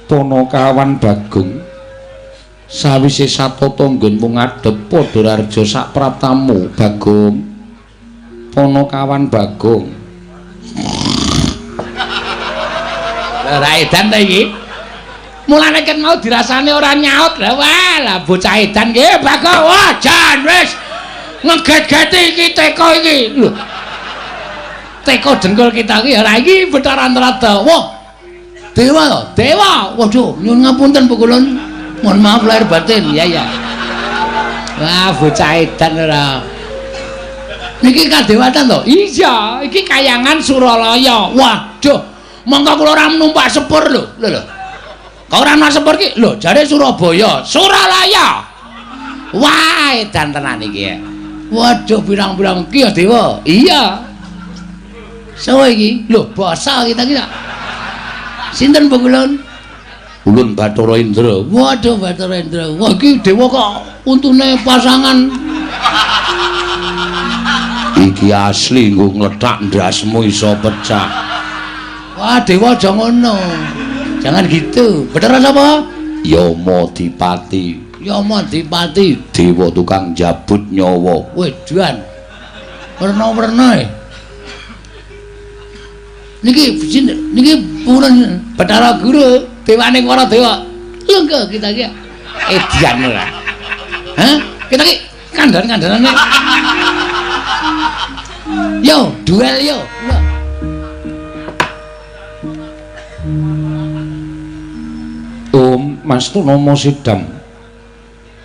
Panakawan Bagong sawise satata nggonmu ngadhep padha raja sak praptamu Bagong Panakawan Bagong ora edan ta iki mulane ket mau dirasane ora nyaut lha walah bocah edan nggih Bagong wah jan wis ngeget-geti iki teko iki lho teko dengkul kita iki ora iki Bathara Antarada wah Dewa to? Dewa. Waduh, nyuwun ngapunten Bu Kulon. Mohon maaf lahir batin. Ya ya. Wah, bocah edan ora. Niki kadewatan to? Iya, iki kayangan Suralaya. Waduh, mongko kula ora numpak sepur lho. Lho. Kok ora numpak sepur ki? Lho, jare Surabaya, Suralaya. Wah, edan tenan iki ya. Waduh, pirang-pirang ki ya Dewa. Iya. Sopo iki? Lho, basa kita ki. Sinten Bu Kulon? Ulun Bathara Indra. Waduh Bathara Indra. Wah iki dewa kok untune pasangan. Iki asli nggo ngletak ndasmu iso pecah. Wah dewa aja ngono. Jangan gitu. Bathara sapa? Yamadipati. Yamadipati dewa tukang jabut nyawa. Wedan. Werna-werna niki purun Bathara Guru dewane para dewa lenggo kita iki edian ora hah kita iki kandhan-kandhanane yo duel yo Om Mastuna Sidam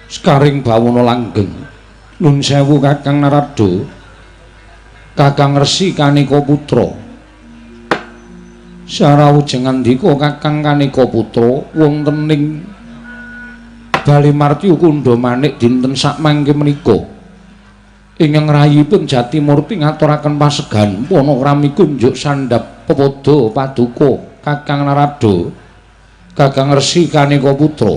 Skaring Bawana Langgeng Nun sewu Kakang Narada Kakang Resi Kanika Putra Sarawujeng andika Kakang Kanika Putra wonten ing Balimarti Kundha Manik dinten sakmangke menika ingkang rayipun Jatimurti ngaturaken pasegan panakrami kunjuk sandhap pepada paduka Kakang Narada Kakang Resi Kanika Putra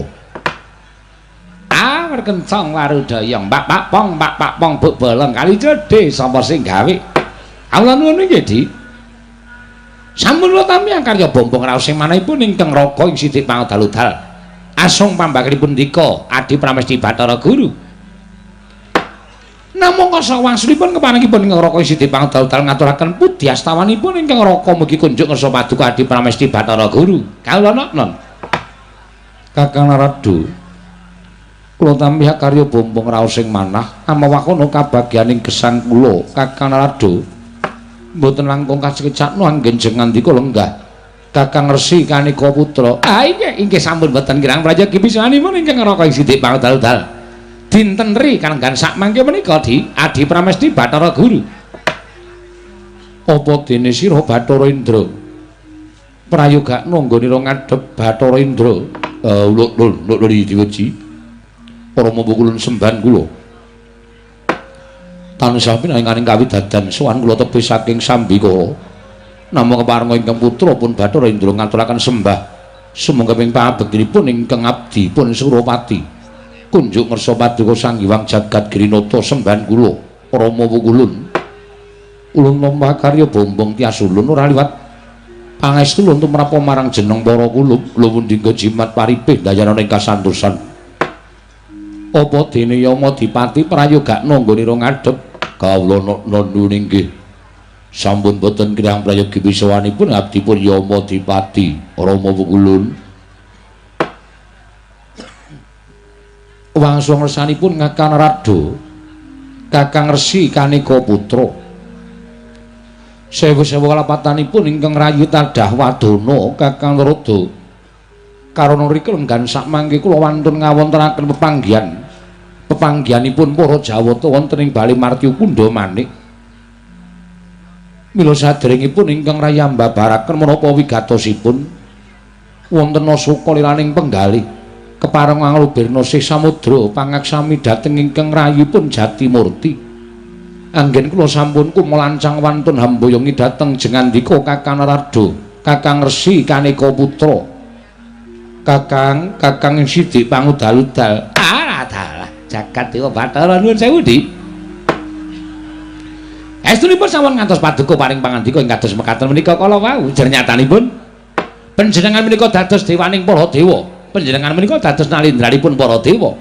merkencong warudaya Pak Pong buk bolong kali cedhe sapa sing gawe kawula nuwun nggih sampun watami karya bombong raos sing manahipun ingkang raga ing Sidik Pangudal-udal asung pambakanipun dika Adi Pramesti Bathara Guru namung kasa wangsulipun kepanengipun ingkang raga ing Sidik Pangudal-udal ngaturaken pudhi astawanipun ingkang raga mugi kunjuk ngersa paduka Adi Pramesti Bathara Guru kawula non Kakang Narada kula tampi karya bombong raos sing manah amawakono kabagyaning gesang kula Kakang Narada mboten langkung kacekecakno anggen ngandika lenggah Kakang Resi Kanika Putra inggih sampun mboten kirang prayogi pisanipun ingkang raka ing Sidik Pangudal-udal dinten ri kalenggan sakmangke menika Adi Pramesti Bathara Guru apa dene sira Bathara Indra prayogakno nggonira ngadhep Bathara Indra lho diweji para mbukulun semban kula tansah pinanganing kawidadan sowan kula tebih saking Sambikala namung keparenga ingkang putra pun Bathara Indra ngaturaken sembah sumangga ping pabektinipun ingkang abdi pun Suropati kunjuk ngersa paduka Sang Hyang Jagat Grinata sembahan kula Rama Wukulun ulun nampa karya bombong tias ulun ora liwat pangestu luntu menapa marang jeneng para kula dinggo jimat paripih dayana ing kasantosan apa dene Yamadipati prayogakno nggonira ngadhep kawula nuwun inggih sampun boten kirang prayogi pisawanipun abdipun Yamadipati Rama Wukulun wangsul ngersanipun Kakang Narada Kakang Resi Kanika Putra sewu-sewu kalapatanipun ingkang rayi tadah wadana Kakang Narada karana rika lenggan sakmangke kula wantun ngawontenaken pepanggihanipun para Jawata wonten ing Balimarti Kundha Manik mila sadèrèngipun ingkang raya mbabaraken menapa wigatosipun wonten Asaka liraning penggalih kepareng nglubirna sih samudra pangaksami dhateng ingkang rayipun Jatimurti anggen kula sampun kumelancang wantun hamboyongi dhateng jengandika Kakang Narada Kakang Resi Kanika Putra Kakang Sidik Pangudal-udal dalah jagat dewa Bathara nuwun sewu Di estunipun sampun ngantos paduka paring pangandika ing kados mekaten menika kala wau jenenyatanipun Panjenengan menika dados dewaning para dewa. Panjenengan menika dados nalindranipun para dewa.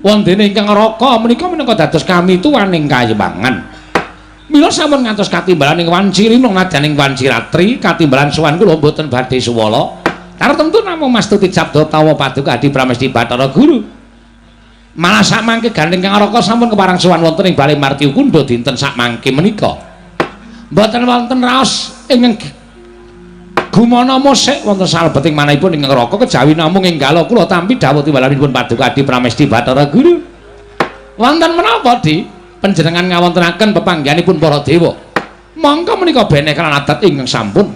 Wondene ingkang Raka menika dados kami tuwaning kayiwangan. Mila sampun ngantos katimbalan ing Wancirina nadyaning Wanciratri, katimbalan sowan kula mboten badhe suwala. Tartemtu namung mastuti sabda tawa paduka Adi Pramesti Bathara Guru. Malah sakmangke gandeng Kang Raka sampun keparang sowan wonten ing Bale Marti Kunda dinten sakmangke menika. Mboten wonten raos ingkang gumana musik wonten salebeting manahipun ing Raka kejawi namung enggala kula tampi dawuh timbalanipun paduka Adi Pramesti Bathara Guru. Wonten menapa Di panjenengan ngawontenaken pepanggihanipun para dewa? Monggo menika beneh kan adat ingkang sampun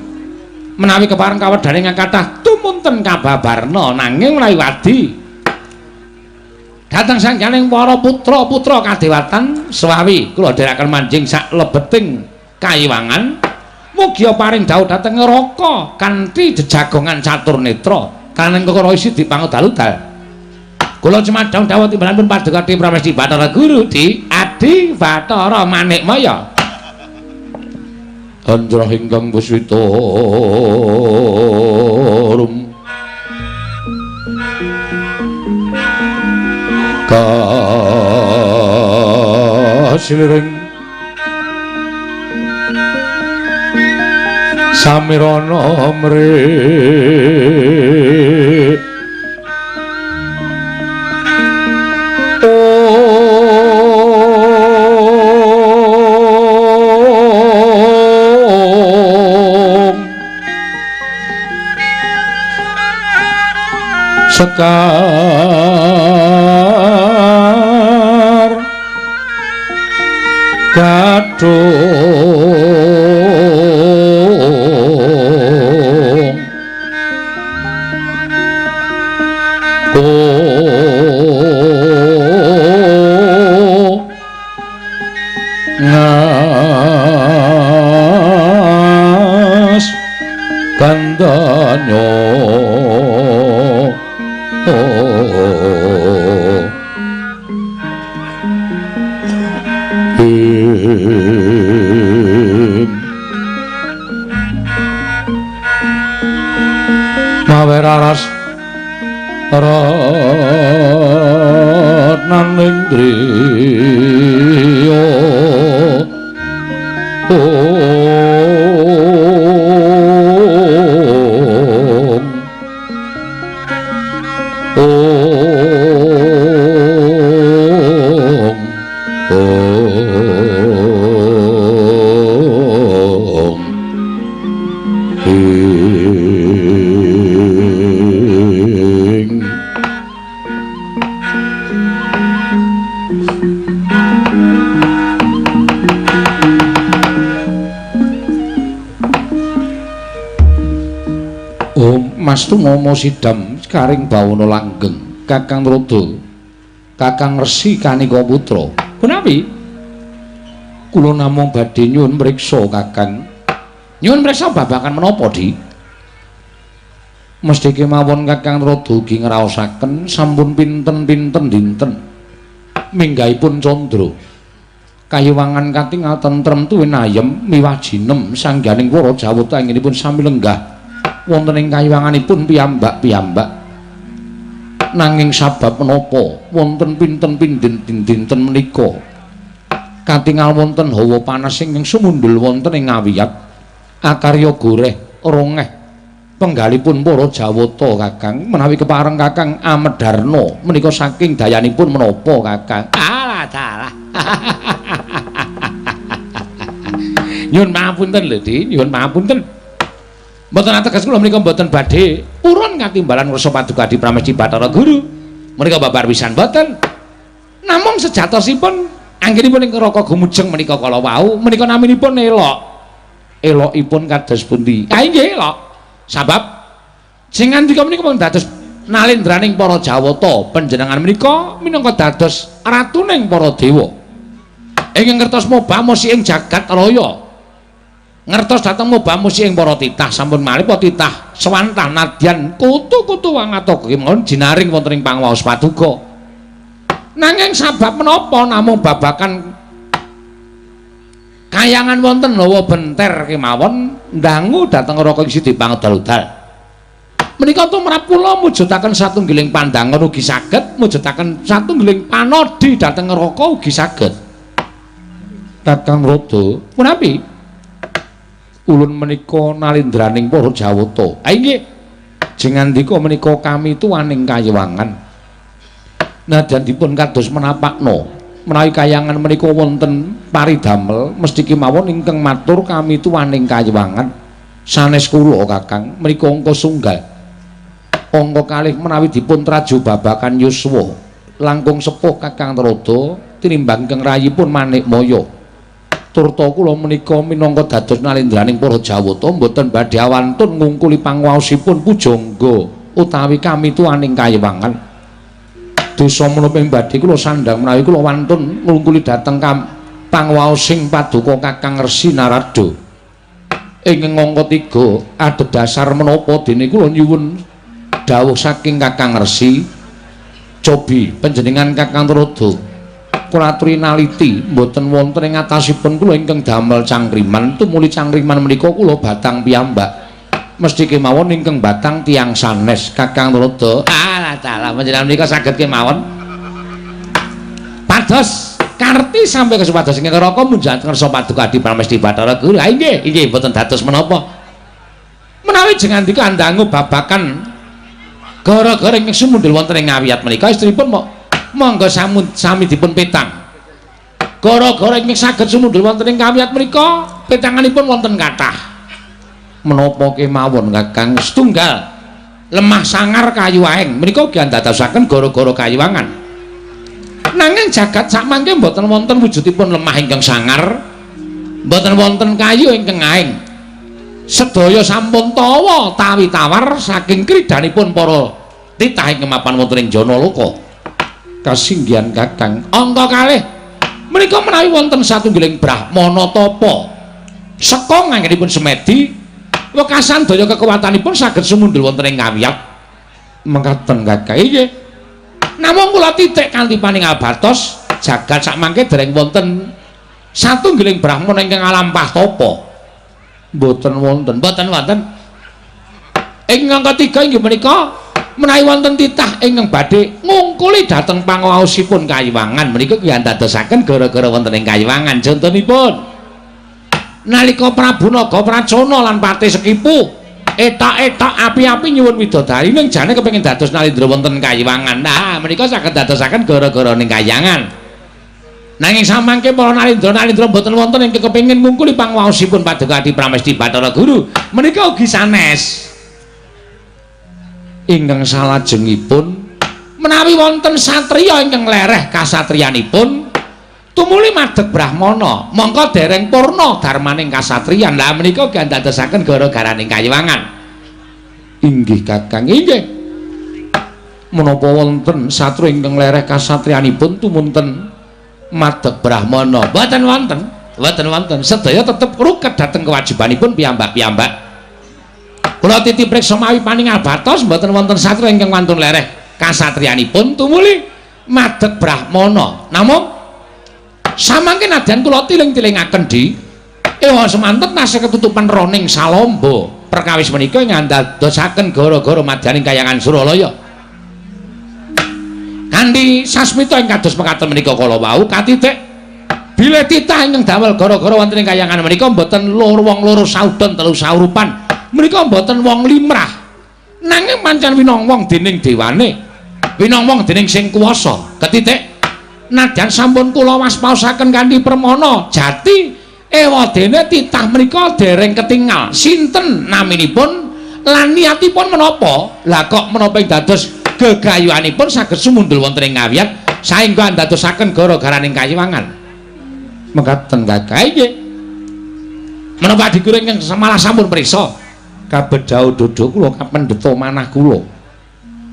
menawi kepareng kawedane ingkang kathah tumunten kababarna nanging menawi wadi dhateng sangganing para putra-putra kadewatan swawi kula dherekaken manjing sak lebeting kayiwangan. Mugi paring dawuh dhateng Raka kanthi jejagongan catur netra kaneng kekara isi dipangudal-udal. Kula cumadhang dawuh timbalanipun paduka Adi Pramesti Bathara Guru Di Adi Bathara Manikmaya. Anjrah ingkang beswita rum kasilring samirana mrih sekar gadung ngas kandanya maweraras ratnaning griya Mastu Momo Sidam karing bawana langgeng Kakang Rodo Kakang Resi Kanika Putra. Punapi kula namung badhe nyuwun mriksa Kakang. Nyuwun mriksa babagan menapa Di? Mesti kemawon Kakang Rodo ugi ngraosaken sampun pinten-pinten dinten minggahipun candra kayiwangan katingal tentrem tuwin ayem miwah jinem sangganing para Jawata inginipun sami lenggah wonten ing kayiwanganipun piyambak-piyambak. Nanging sabab menapa wonten pinten-pinten dinten menika katingal wonten hawa panas ingkang sumundul wonten ing ngawiyat akarya goreh rongeh penggalipun para Jawata Kakang menawi kepareng Kakang Amedarna menika saking dayanipun menapa Kakang? Alah dalah. Nyuwun pangapunten lho Di, nyuwun pangapunten. Mboten ateges kula menika mboten badhe purun katimbalan ngrasa paduka Adi Pramesti Bathara Guru. Menika babar pisan mboten. Namung sejatosipun anggenipun ing Raka Gumujeng menika kala wau menika naminipun elok. Elokipun kados pundi? Ah nggih elok. Sabab sing ngandika menika pun dados nalindraning para Jawata. Panjenengan menika minangka dados ratuning para dewa. Ingkang ngertos moba musi ing jagat raya. Ngertos dhateng moba musi ing para titah sampun malih para titah swantah nadyan kutu-kutu wangata kemawon jinaring wonten ing pangwaos paduka. Nanging sabab menapa namung babakan kayangan wonten hawa benter kemawon ndangu dhateng Raka isi dipangudal-udal. Menika tumrap kula mujudaken satunggiling pandangan ugi saged, mujudaken satunggiling panodi dhateng neraka ugi saged. Kakang Rada, punapi? Ulun menika nalindraning para Jawata. Ha inggih. Jengandika menika kami tuwaning kayiwangan. Nadyan dipun kados menapakno, menawi kayangan menika wonten paridamel mesti kemawon ingkang matur kami tuwaning kayiwangan. Sanes kula Kakang, menika angka sunggal. Angka kalih menawi dipun traju babakan yuswa langkung sepuh Kakang Rada tinimbang keng rayipun Manikmaya. Turta kula menika minangka dados nalindraning para Jawata mboten badhe awantun ngungkuli panguwaosipun pujangga utawi kami tuwaning kayiwangan. Dosa menapa badhe kula sandhang menawi kula wantun ngungkuli dhateng panguwaosing paduka Kakang Resi Narada. Ing angka 3 adhedhasar menapa dene kula nyuwun dawuh saking Kakang Resi cobi panjenengan Kakang Rada kula aturi naliti mboten wonten ing atasipun kula ingkang damel cangkriman tumuli cangkriman menika kula batang piyambak mesti kemawon ingkang batang tiyang sanes Kakang Rada alah dalah panjenengan menika saged kemawon pados karti sampai kesupados ing neraka munjat ngersa paduka Adi Pramesti Bathara Guru ha inggih mboten dados menapa menawi jengandika andangu babakan gara-gara ing sumundhul wonten ing ngawiyat menika istripun monggo sami dipun petang. Gara-gara ing saged sumundhul wonten ing ngawiyat menika petanganipun wonten kathah. Menapa kemawon Kakang setunggal lemah sangar kayu aeng menika ugi andadosaken gara-gara kayiwangan. Nanging jagat sakmangke mboten wonten wujudipun lemah ingkang sangar, mboten wonten kayu ingkang aeng. Sedaya sampun tawa tawi tawar saking kridanipun para titah ing mapan wonten ing Janaloka. Kasinggihan Kakang, angka kalih menika menawi wonten satunggiling brahmana tapa seka nganggenipun semedi wekasan daya kekuwatanipun saged sumundhul wonten ing ngawiyat. Mekaten Kakang inggih. Namung kula titik kanthi paningabatos jagat sakmangke dereng wonten satunggiling brahmana ingkang alampah tapa. Mboten wonten. Ing angka 3 inggih menika menawi wonten titah ingkang badhe ngungkuli dhateng panguwaosipun kayiwangan menika kuwi andadosaken gara-gara wonten ing kayiwangan. Contonipun nalika Prabu Nagapracana lan Patih Sekipu etak-etak api-api nyuwun widodari ning jane kepengin dados nalindra wonten kayiwangan. Nah, menika saged dadosaken gara-gara ning kayangan. Nanging samangke para nalindra mboten wonten ingkang kepengin ngungkuli panguwaosipun Paduka Adi Pramesti Bathara Guru menika ugi sanes. Ingkang salajengipun menawi wonten satriya ingkang lereh kasatriyanipun tumuli madeg brahmana mongko dereng purna darmaning kasatriyan. Lah menika ugi andadosaken gara-garaning kayiwangan. Inggih Kakang inggih. Menapa wonten satru ingkang lereh kasatriyanipun tumunten madeg brahmana mboten wonten sedaya tetep ruket dhateng kewajibanipun piyambak-piyambak. Kula titip priksa mawi paningabatos mboten wonten satru ingkang wantun lereh kasatriyanipun tumuli madeg brahmana. Namung samangke nadyan kula tiling-tilingaken di ewa semanten tasih ketutupan roning salamba perkawis menika ngandadosaken gara-gara madyaning kayangan Suralaya. Kanthi sasmita ing kados mekaten menika kala wau katitik bilih titah ingkang damel gara-gara wonten ing kayangan menika mboten wong loro saudon telu saurupan menika mboten wong limrah nanging pancen winong wong dening dewane winong wong dening sing kuwasa. Ketitik nadyan sampun kula waspaosaken kanthi permana jati ewadene titah menika dereng ketingal sinten naminipun lan niatipun menapa. Lah kok menapa ing dados gegayuhanipun saged sumundhul wonten ing ngawiyat saengga andadosaken gara-garaning kayiwangan. Mekaten Kakang nggih. Menapa dikuring ingkang malah sampun priksa kabedhau dodo kula kapendheta manah kula.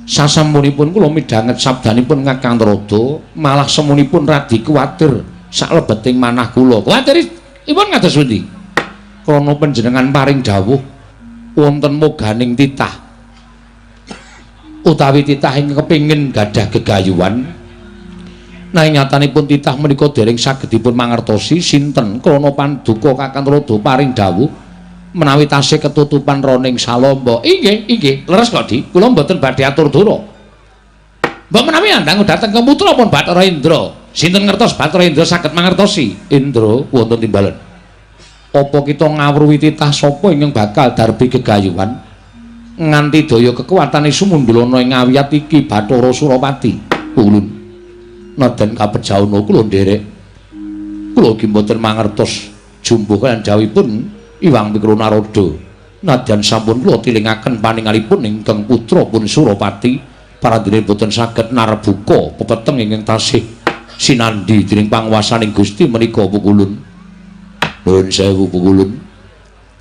Sasampunipun kula midhanget sabdanipun Kakang Rada malah semunipun radi kuwatir saklebeting manah kula. Kuwatiripun kados pundi? Krana panjenengan paring dawuh wonten moganing titah utawi titah ingkang kepingin gadah gegayuhan nanging nyatanipun titah menika dereng sagedipun mangertosi sinten krana panduka Kakang Rada paring dawuh menawi tasih ketutupan roning salomba. Inggih, leres kok, Di. Kula mboten badhe atur dura. Mbok menawi andang dhateng ke putra pun Bathara Indra. Sinten ngertos Bathara Indra saged mangertosi? Indra wonten timbalan. Apa kita ngawruhi titah sapa ingkang bakal darbi gegayuhan nganti daya kekuwatane sumundulana ing ngawiyat iki Bathara Surapati. Ulun. Naden kapejauna kula nderek. Kula ugi mboten mangertos jumbuh kaliyan jawipun Iwang Mikronaroda. Nadyan sampun kula tilingaken paningalipun ingkang putra pun Surapati paradene boten saged narbuka pepeteng ingkang tasih sinandhi dening panguwasaning Gusti menika pukulun. Nuwun sewu pukulun.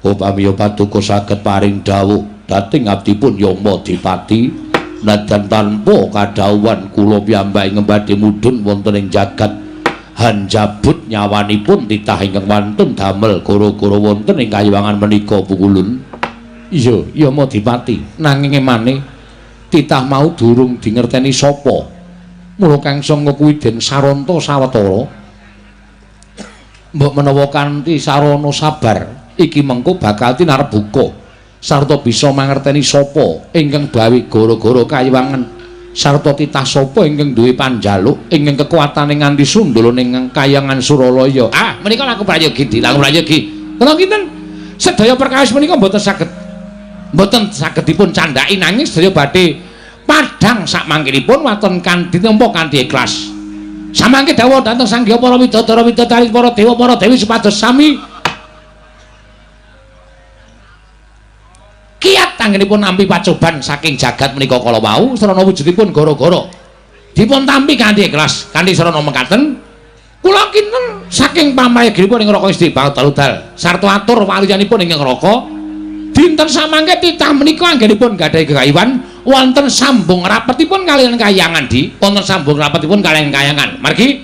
Upamiya paduka saged paring dawuh dhateng abdipun Yama Dipati nadyan tanpa kadhawuhan kula piyambake ngembadhe mudhun wonten ing jagat hanjabut nyawanipun titah ingkang wantun damel gara-gara wonten ing kayiwangan menika pukulun. Iya, Yama Dipati. Nanging emane titah mau durung dingerteni sapa. Mula Kang Sanga kuwi den saranta sawetara. Mbok menawa kanthi sarana sabar iki mengko bakal tinarbuka sarta bisa mangerteni sapa ingkang bawi gara-gara kayiwangan sarta titah sapa ingkang duwe panjaluk ingkang kekuwatane nganti sundul ning kayangan Suralaya. Ah, menika laku prayogi, laku prayogi. Kula kinten sedaya perkawis menika mboten saged dipun candhaki nanging sedaya badhe padhang sak mangkinipun waton kanthi nampa kanthi ikhlas. Samangke dawuh dhateng Sangya para widodara widodari para dewa para dewi supados sami kiat anggenipun nampi pacoban saking jagat menika kala wau sarana wujudipun gara-gara dipun tampi kanthi ikhlas kanthi sarana mekaten kula kinten saking pamayaginipun ing Raka Isti Bautaludal sarta atur waliyanipun ing Raka dinten samangke titah menika anggenipun gadhahi gegayuhan wonten sambung rapetipun kaliyan kayangan Di wonten sambung rapetipun kaliyan kayangan margi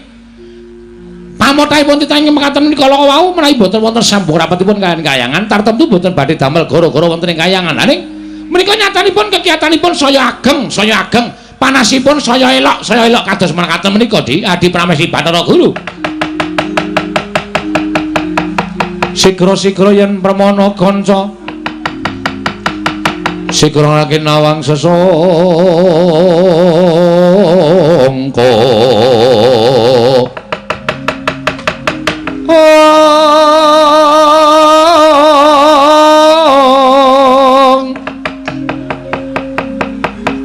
pamothaipun titah ing mekaten menika kala wau menawi boten wonten sambung rapetipun kaliyan kayangan tartemtu boten badhe damel gara-gara wonten ing kayangan aning menika nyatanipun kegiatanipun saya ageng panasipun saya elok kados mekaten menika Di Adi Pramesti Bathara Guru sigra-sigra yen pramana kanca sigra lagi nawang sesongko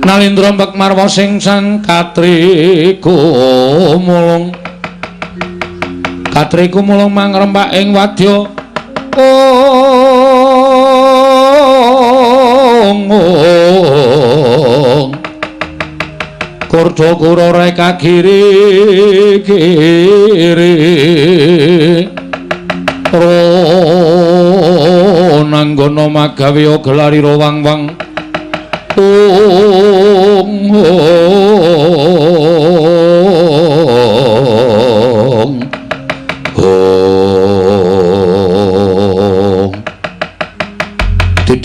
Nalindra mbek marwa sing sang katriku mulung mangrembak ing wadya Kurda kura reka giri nanggono magawe gelari wang-wang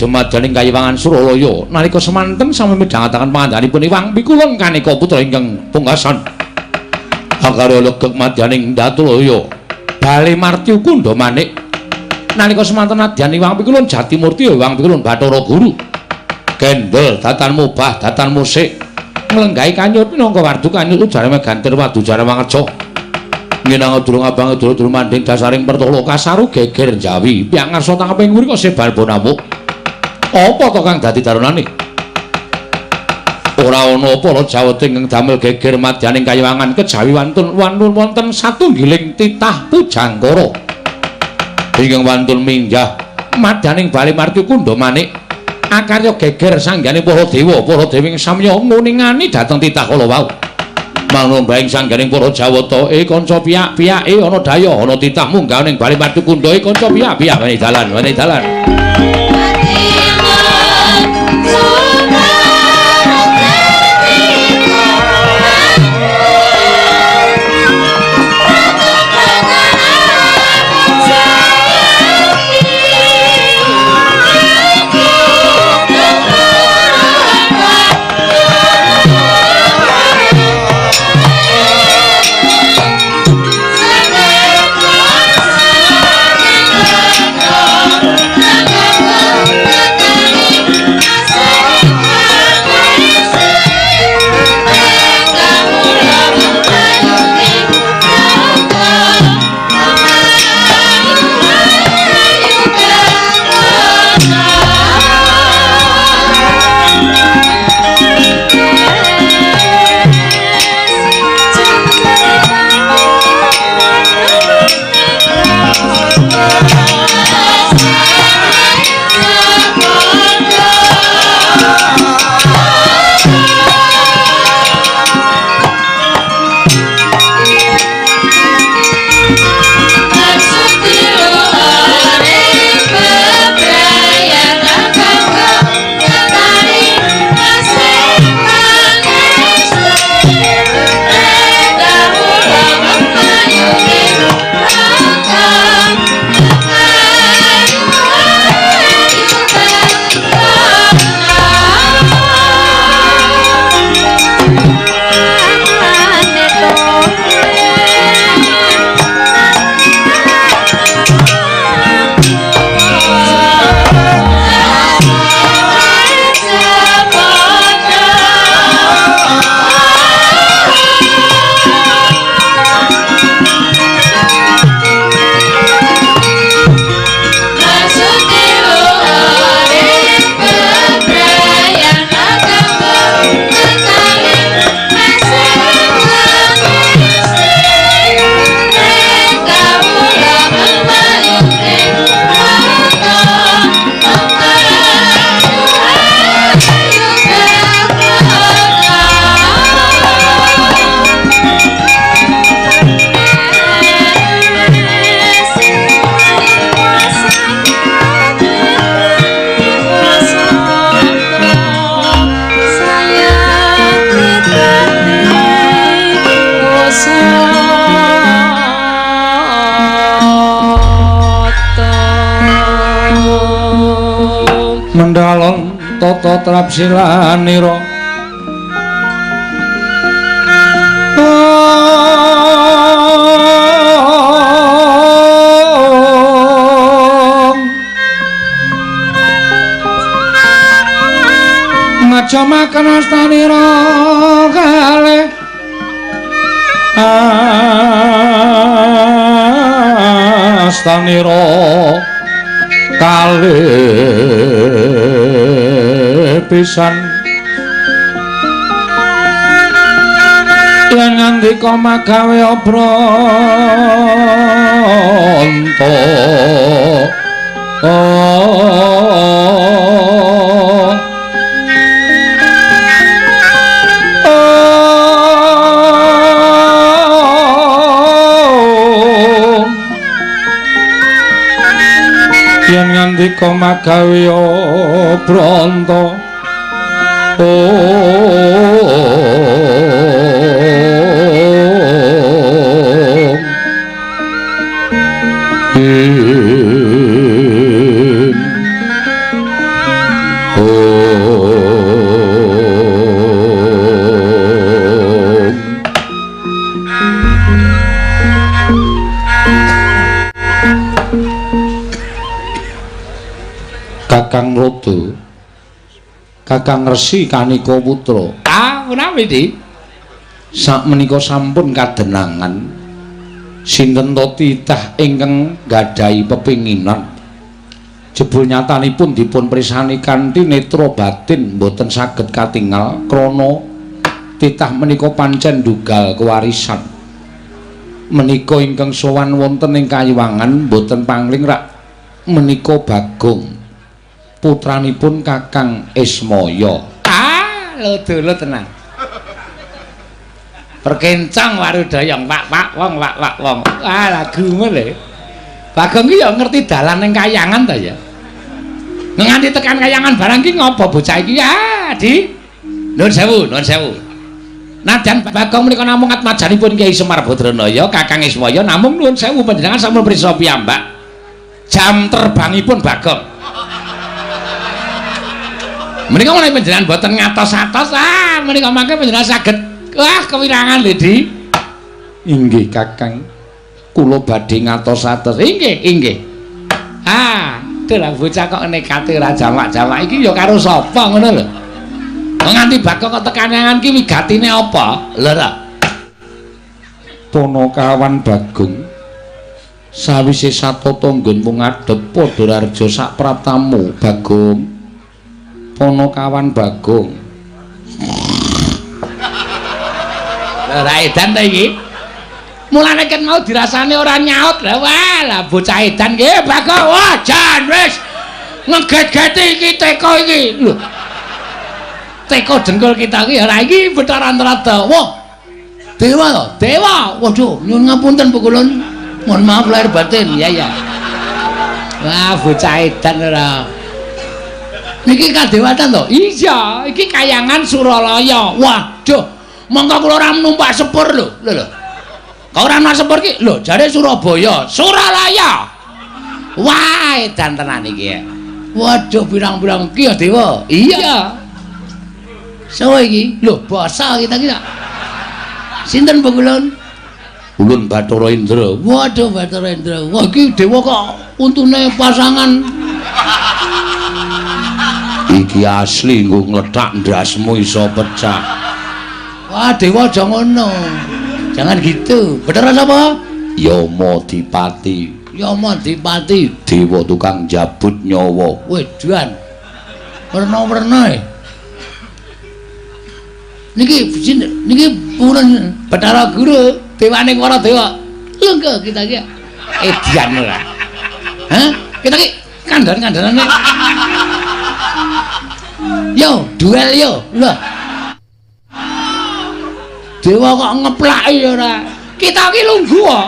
dumadaning kayiwangan Suralaya nalika semanten sami midhangetaken pangandhanipun Iwang Pikulun Kanika putra ingkang pungkasan akarya legek madyaning Datulaya bali marti kundha manik nalika semanten nadyan Iwang Pikulun Jatimurti Iwang Pikulun Bathara Guru gendel datan mubah datan musik nglenggahi kanyut minangka wardu kanyut ujare megantir wadu jare mangerja nginang durung abang durung manding dasaring pertolo kasaru geger jawi piyang ngarsa tangeping nguri kok sebal bonamuk apa to kang dadi darunane ora ana apa jaweting kang damel geger madyaning kayiwangan kejawi wantun wonten satunggiling titah pujangkara ingkang wantun minggah madyaning bali marti kundha manik akarya geger sanggane para dewa para dewing samya nguningani dhateng titah kala wau manumba ing sangganing para jawata kanca piyak-piyake ana daya ana titah munggah ning bali marti kundha kanca piyak-piyak wani dalan tata trapsilanira ngajamaken astanira kalih astanira kalih pisan lan ngandika magawe Branta yen ngandika magawe Branta Kakang Rodo Kakang Resi Kanika Putra menawi di sak menika sampun kadenangan sinten to titah ingkang gadhahi pepinginan jebul nyatanipun dipun prisani kanthi netra batin boten saged katingal krana titah menika pancen dugal kewarisan menika ingkang sowan wonten ing Kayiwangan boten pangling rak menika Bagong putranipun Kakang Ismaya. Lho tenang. Perkencang warudayang pak wong. Lagu ngene. Bagong ki ya ngerti dalan ning Kayangan ta ya. Nganti tekan Kayangan barang ki ngopo bocah iki? Di. Nuwun sewu. Nadyan Bagong menika namung atmajanipun Kyai Semar Badranaya, Kakang Ismaya namung nuwun sewu panjenengan sampun prisa piyambak. Jam terbangipun Bagong. Menika menawi panjenengan boten ngatos-atos menika mangke panjenengan saged kewirangan lho Di. Inggih Kakang. Kula badhe ngatos-atos. Inggih. Delah bocah kok nekate ora jamak-jamak iki ya karo sapa ngono lho. Nganti Bagong kok tekanangan ki wigatine apa? Lho ta. Ponokawan Bagong sawise satata nggon mung ngadhep padha raja sak praptamu Bagong. Ponokawan Bagong. Ora edan ta iki? Mulane ken mau dirasane ora nyaut lho. Lah bocah edan nggih Bagong. Wah, jan wis ngeget-geti iki teko iki. Lho. Teko jengkol kita iki ora iki Bathara Antarada. Wah. Dewa to? Dewa. Waduh, nyuwun ngapunten Bu Kulon. Mohon maaf lahir batin. Ya. Wah, bocah edan ora. Niki kadewatan to? Iya, iki Kayangan Suralaya. Waduh, monggo kula ora numpak sepur lho. Lho. Kok ora numpak sepur ki? Lho, jare Surabaya, Suralaya. Wah, edan tenan iki ya. Waduh, pirang-pirang ki ya Dewa. Iya. Sopo iki? Lho, basa kita ki. Sinten Bu Kulon? Ulun Bathara Indra. Waduh, Bathara Indra. Wah, iki Dewa kok untune pasangan. Iki asli nggo ngletak ndasmu iso pecah. Wah, Dewa aja ngono. Jangan gitu. Bathara sapa? Yama Dipati. Yama Dipati, dewa tukang jabut nyawa. Wedan. Werna-werna. Niki purun Bathara Guru, dewane para dewa. Lenggo kita iki. Edian ora. Hah? Kita iki kandhan-kandhanane. Yo, duel yo. Lah. Dewa kok ngeplaki ora. Kita iki lungguh kok.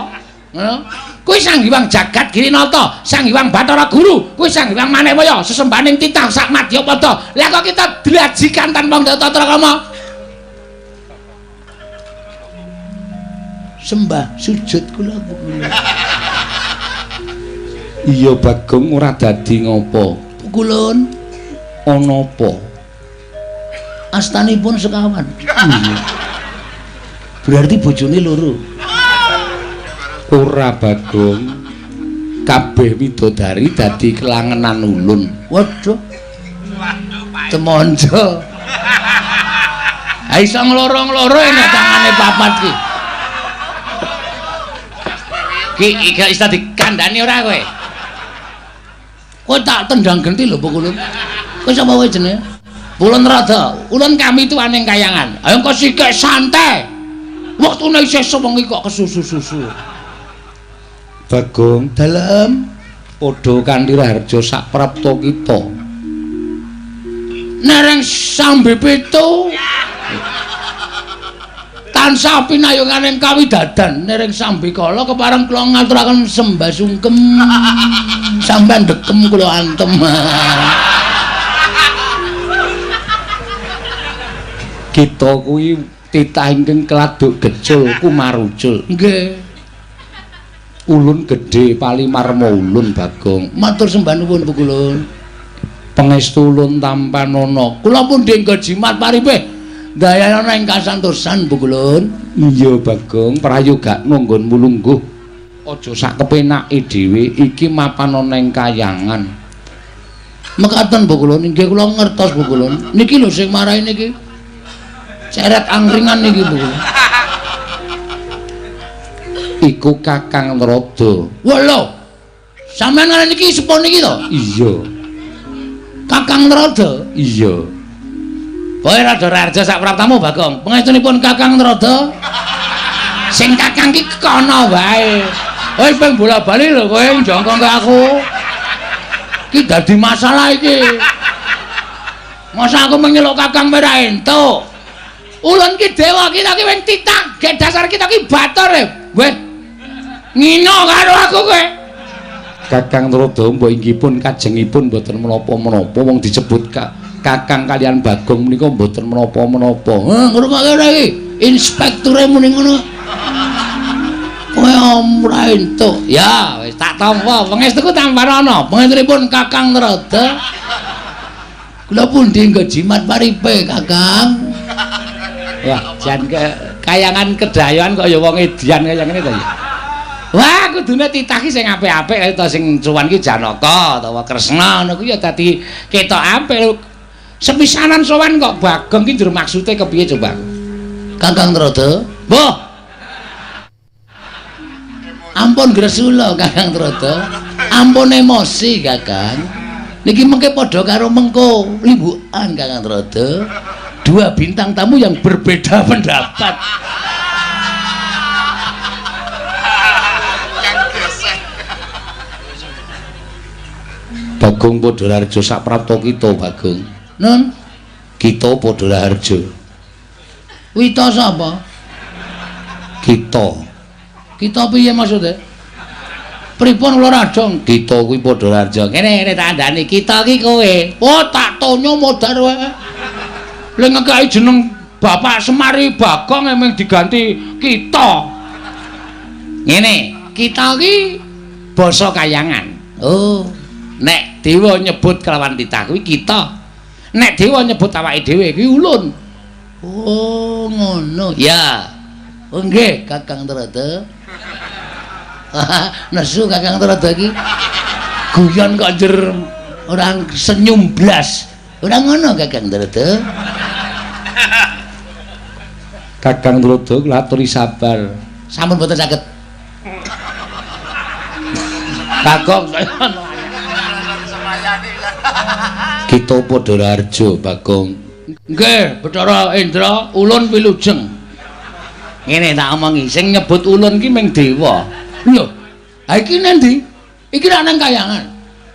Ngono. Kuwi Sang Hyang Jagat Girinata, Sang Hyang Bathara Guru, kuwi Sang Hyang Manemaya, sesembahaning titah sak Madyapada. Lah kok kita dilajikan tanpa tata krama. Sembah sujud kula kula. Iya Bagong ora dadi ngopo? Kulon ana apa? Astanipun sekawan. Berarti bojone loro. Ora Bagong. Kabeh widodari dadi kelangenan ulun. Waduh. Temonjo. Ha iso ngloro-ngloro nek tangane papat ki. Ki iki iso dikandani ora kowe? Kowe tak tendang genti lho pukulun. Kowe sapa wae jenenge? Ulun rada. Ulun kami tuane kayangan. Ayo engko sikik santai. Waktune isih sewengi kok kesusu-susu. Bagong Dalem padha kanthi Raharja sak prapta kita. Nereng sambe pitu. Tansah pinayunganing kawidadan nereng sambe kala kepareng kula ngaturaken sembah sungkem. Sampeyan dekem kula antem. Kita kuwi titah ingkang keladuk gecul kumarucul. Nggih. Ulun gedhe palimarma ulun Bagong. Matur sembah nuwun pukulun. Pangestu ulun tampanana. Kula pun dinggo jimat paripe. Dayana ing kasantosan pukulun. Iya Bagong, prayoga nunggon mulungguh. Aja sak kepenake dhewe iki mapan ana ing kayangan. Mekaten pukulun, nggih kula ngertos pukulun. Niki lho sing marahi niki. Ceret angkringan niki pukulun. Iku Kakang Rada. Wah lho. Sampeyan ngene niki sepon niki to? Iya. Kakang Rada. Iya. Kowe rada Raharja sak praptamu Bagong. Pangestunipun Kakang Rada. Sing Kakang ki kono wae. Kowe ping bola-bali lho kowe njongkong ke aku. Ki dadi masalah iki. Masa aku menyeluk Kakang merah entuk. Ulun ki dewa kita ki wing titah. Ge dasar kita ki batur e. Weh. Ngino karo aku kowe. Kakang Rada mbok inggihpun kajengipun mboten menapa-menapa wong disebut Kakang kalian Bagong menika mboten menapa-menapa. Ngrungokke iki. Inspekture muni ngono. Kowe ora entuk. Ya, wis tak tampa. Pangestuku tamparana. Pangestunipun Kakang Rada. Kula pundi nggo jimat paripe, Kakang. Wah, jan kayangan kedayoan kok ya wong edian kaya ngene to ya. Wah, kudune titah ki sing apik-apik to sing cuwan ki Janaka utawa Kresna ngono ku ya dadi ketok apik. Sepisanan sowan kok Bagong ki njur maksude kepiye coba? Kakang Rada. Mbah. Ampun gresula Kakang Rada. Ampun emosi Kakang. Niki mengke padha karo mengko limbukan Kakang Rada. Dua bintang tamu yang berbeda pendapat. Bagong padha Raharja sak prapta kita Bagong. Nun, Kita padha Raharja. wita sapa? Kita. Kita piye maksude? Pripun kula radong? Kita kuwi padha Raharja. Kene tak andani kita ki kowe. Oh, tak tonyo modar wae. Lha ngekaki jeneng Bapak Semari Bagong emang diganti kita. Ngene, kita ki basa kayangan. Oh, nek dewa nyebut kelawan titah kuwi kita. Nek dewa nyebut awake dhewe kuwi ulun. Oh, ngono. Ya. Oh nggih, Kakang Rada. Nesu Kakang Rada iki. Guyon kok njur orang senyum blas. Ora ngono Kakang Rada. Kakang Rada ngaturi sabar. Sampun boten saged. Bagong Kita padha Raharja Bagong. nggih, Bathara Indra, ulun wilujeng. Ngene tak omongi, sing nyebut ulun ki ming dewa. Lho, ha iki nendi? Iki nek nang kayangan.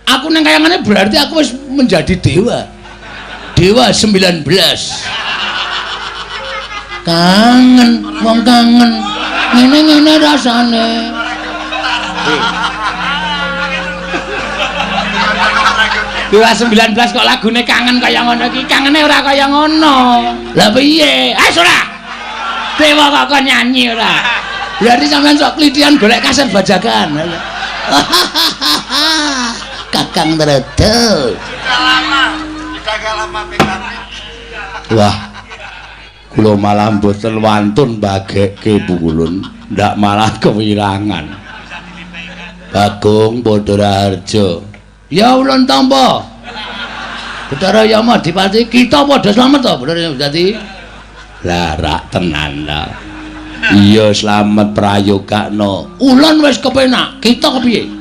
Aku nang kayangane berarti aku wis menjadi dewa. Dewa 19. Kangen, wong kangen. Ngene-ngene rasane. Dewa 19 kok lagune kangen kaya ngono iki. Kangene ora kaya ngono. Lah piye? Ora. Dewa kok nyanyi ora. Berarti sampean sok klitian golek kaset bajakan. Kakang Rada. Lama. Kakang lama PKB. Wah, Kula malah mboten wantun bagekke Pukulun, ndak malah kewirangan. Bagong Padaraharja. Ya ulun tampa. Betara Yama Dipati kita padha slamet to, bener dadi. Lah rak tenan ta. Iya slamet prayogakno. Ulun wis kepenak, kita kepiye?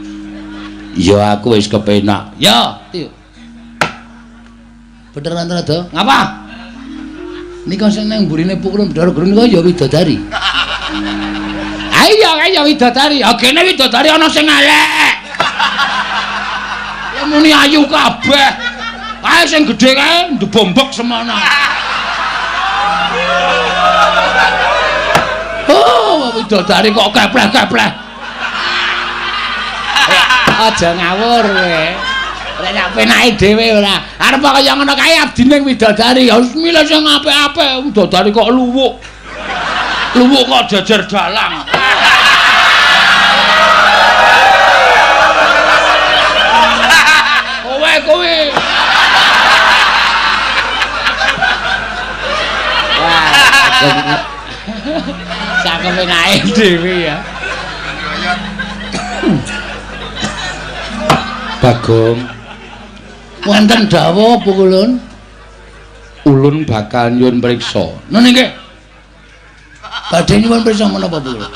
Ya aku wis kepenak. Ya, yuk. Beneran to? Ngapa? Nika sing nang mburine Pukulun Bathara Guru nika ya widodari. Ayo widodari. Ya kene widodari ana sing elek. Ya muni ayu kabeh. Ae sing gedhe kae ndebombok semono. Oh, widodari kok kepleh-kepleh. Aja ngawur kowe. Nek nek penake dhewe ora. Arep kaya ngono kae abdine widodari. Ya wis milih sing apik-apik. Widodari kok luwuk. Luwuk kok jajar dalang. Kowe. Wah. Sak penake dhewe ya. Bagong wonten dawuh Pukulun. Ulun bakal nyuwun priksa. Nah nggih. Badhe nyuwun priksa menapa Pukulun?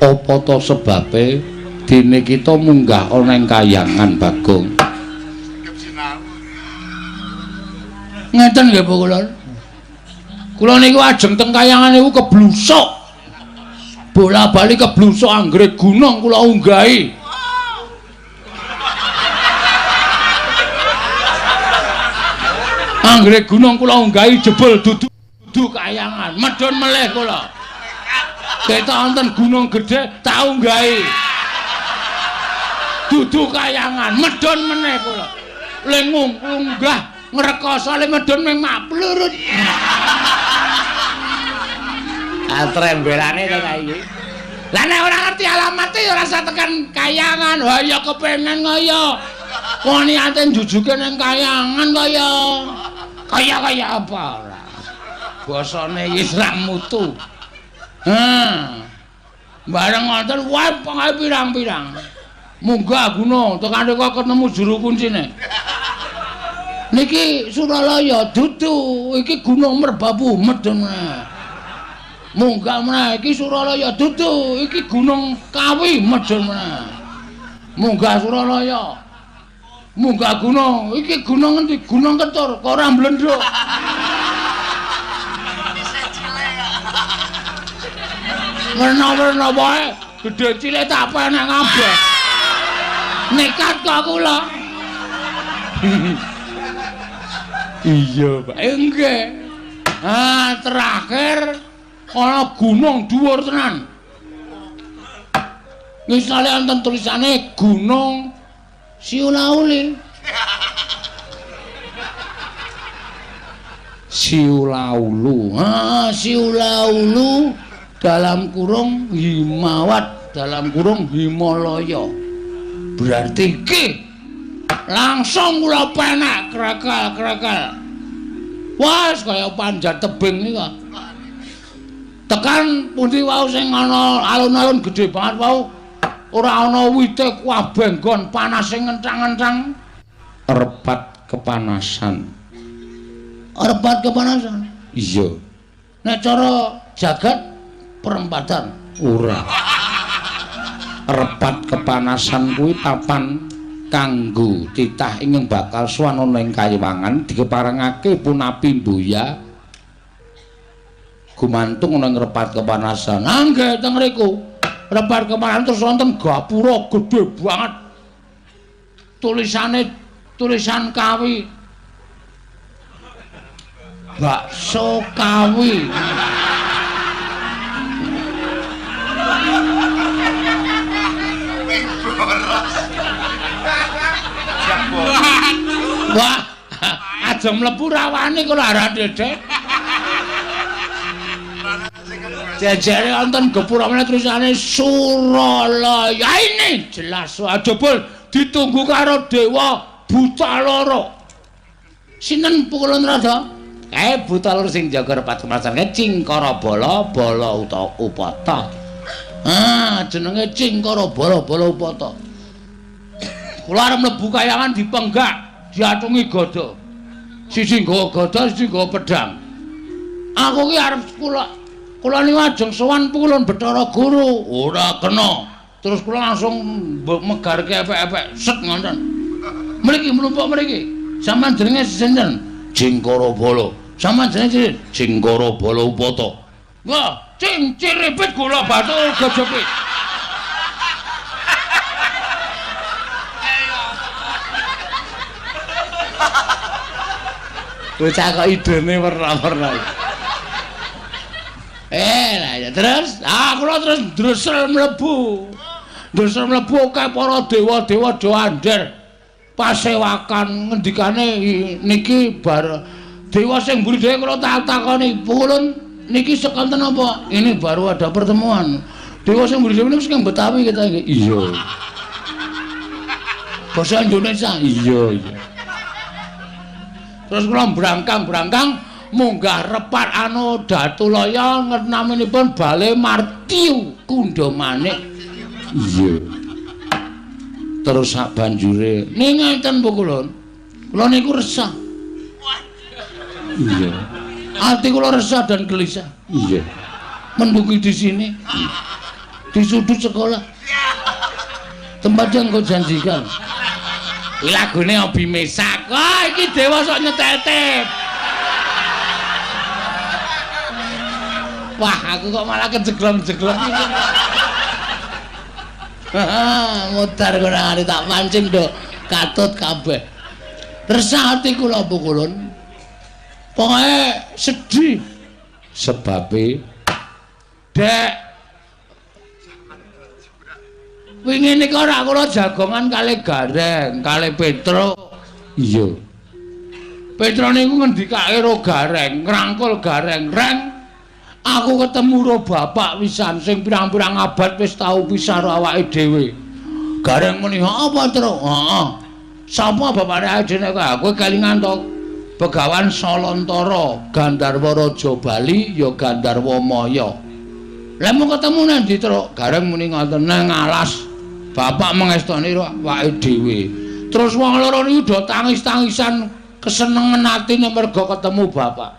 Apa to sebabe dene kita munggah ana ing Kahyangan Bagong? Ngeten nggih Pukulun. Kula niku ajeng teng Kahyangan niku keblusuk. Bola-bali keblusuk anggere gunung kula unggahi. Anggere gunung kula unggahi jebul dudu Kahyangan, medhun melih kula. Ketok wonten gunung gedhe tak unggahi. Dudu Kahyangan, medhun meneh kula. Lengung unggah ngrekoso le medhun ming maplurut. Trembelane to kae. Lah nek ora ngerti alamate ya ora usah tekan Kahyangan. Wah ya kepengin kaya wong niate njujuke ning Kahyangan kaya. Kaya apa ora? Basane wis ra mutu. Bareng ngoten wae pengae pirang-pirang. Munggah gunung tekan kok ketemu juru kuncine. Niki Suralaya dudu, iki Gunung Merbabu medhen. Munggah meneh iki Suralaya dudu, iki Gunung Kawi medhen meneh. Munggah Suralaya. Munggah gunung, iki gunung ngendi? Gunung Ketur, kok ora mblendhuk. Werna-werna wae, gedhe cilik tak penek kabeh. Nekat kok kula. Iya, Pak. Nggih. Terakhir ana gunung dhuwur tenan. Misale wonten tulisane Gunung Siulauli. Siulaulu. Siulaulu dalam kurung Himawat dalam kurung Himalaya. Berarti iki langsung kula penak krekel-krekel. Wes kaya panjat tebing nika. Tekan pundi wau sing ana alun-alun gedhe banget wau. Ora ana wite kabeh nggon panas sing ngencang-ngencang. Repat kepanasan. Repat kepanasan? Iya. Nek cara jagat perempatan ora. Repat kepanasan kuwi papan kanggo titah ingkang bakal swanana ing Kahyangan dikeparengake punapi mboya gumantung ana ing repat kepanasan. Nggih teng mriku. Repat kepanasan terus wonten gapura gedhe banget. Tulisan Kawi. Bakso Kawi. Wah, aja mlebu rawane kula arah dedek. Jejere wonten gapura meneh tulisane Suralaya. Ini jelas jebul ditunggu karo dewa buta loro. Sinten Pukulun Rada? buta lur sing jaga repat kemrasan Cingkara Bala Upata. Jenenge Cingkara Bala Upata. Kula arep mlebu kayangan dipenggak, diatungi gada. Siji nggawa gada, siji nggawa pedang. Aku ki arep kula niku ajeng sowan Kulon Bathara Guru, ora kena. Terus kula langsung megarke epek-epek set ngoten. Mriki mlumpuk mriki. Sampeyan jenenge sinten? Cingkara Bala. Sampeyan jenenge Cingkara Bala Upata. Wah, cing ciripit gula batu gejepit. Bocah kok idene werna-werna. Lah ya terus, kula terus ndresel mlebu. Ndresel mlebu kae para dewa-dewa do andher. Pasewakan ngendikane niki bar dewa sing mburi dhewe kula tak takoni, "Pulun niki sekanten apa? Ini baru ada pertemuan." Dewa sing mburi dhewe niku sing Betawi kita iki. Iya. Basa Indonesia. Iya. Terus kula brangkang munggah repat anu Datulaya naminipun Bale Martiu Kundamanik. Iya. Terus sak banjure ning ngenten Bu Kulon. Kula niku resah. Iya. Ati kula resah dan gelisah. Iya. Mendugi di sini. Di sudut sekolah. Tempat yang kau janjikan. Lagune Abimesak. Wah, iki dewa sok nyetetep. Wah, aku kok malah kejeglong-jeglong iki. Mutar kena tak mancing do katut kabeh. Resah ati kula Bu Kulon. Pokoke sedih. Sebabe Dek wingi nika ora kula jagongan kalih Gareng, kalih Petro. Iya. Petro niku ngendikake ro Gareng, ngrangkul Gareng, "Reng, aku ketemu ro bapak pisan sing pirang-pirang abad wis tau pisah ro awake dhewe." Gareng muni, "Apa, Tru?" "Heeh. Sapa bapake dene kowe? Kowe kelingan to Begawan Salantara, Gandharwa Raja Bali ya Gandharwa Maya." "Lah mung ketemu nang ndi, Tru?" Gareng muni ngoten, "Nang alas. Bapak mengestoni awake dhewe." Terus wong loro niku do tangis-tangisan kesenengan atine merga ketemu bapak.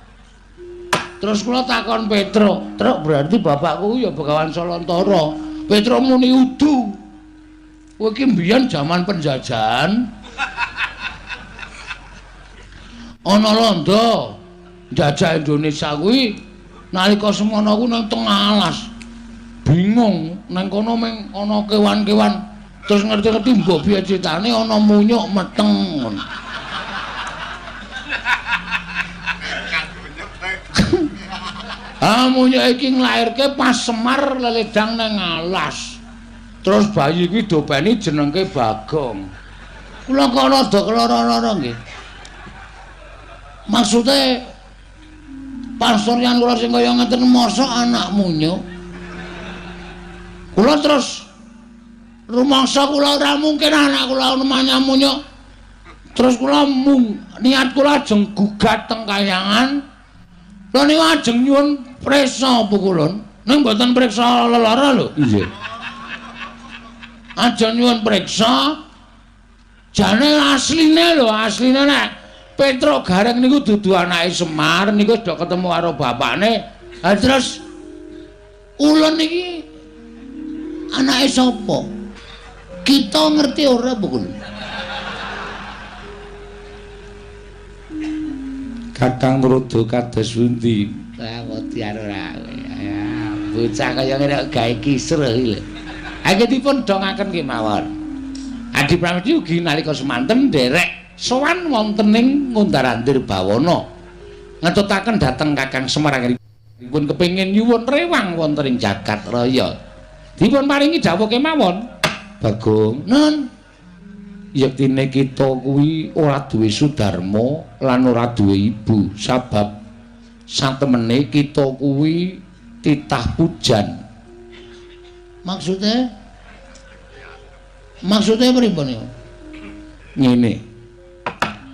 Terus kula takon Petro, "Truk, berarti bapakku ya Begawan Salantara." Petro muni, "Udu. Kowe iki mbiyen jaman penjajahan ana londo njajah Indonesia kuwi nalika semono ku nang tengah alas. Bingung nang kono meng ana kewan-kewan. Terus ngerti-ngerti mbok piye critane ana munyuk meteng. Munyuk iki nglairke pas Semar leledang nang alas. Terus bayi iki dobeni jenengke Bagong. Kula kok rada keloro-loro nggih. Maksude pasuryan kula sing kaya ngeten mosok anak munyuk. Kula terus rumangsa kula ora mungkin anak kula namanya munyuk. Terus kula niat kula ajeng gugat teng kayangan. Lha niku ajeng nyuwun prisa Bu Kulon. Ning mboten priksa lelara lho. Iya. Ajeng nyuwun priksa. Jane asline lho, asline nek Petro Gareng niku dudu anake Semar, niku sudah ketemu karo bapakne. Lah terus ulun iki anake sapa? Kita ngerti ora, Bu Kulon? Kakang Rudo kados pundi? Lah mutiar ora. Ya, bocah kaya ngene gawe kisruh iki lho. Angge dipun dongaken kemawon. Adi Pramesti ugi nalika semanten nderek sowan wonten ing Ngundarandir Bawana. Ngetutaken dhateng Kakang Semar dipun kepengin nyuwun rewang wonten ing jagat raya. Dipun paringi dawuh kemawon. Bagong, "Nun, yektine kita kuwi ora duwe sudarma lan ora duwe ibu, sabab satemene kita kuwi titah pujan." Maksudnya pripun niku? Ngene.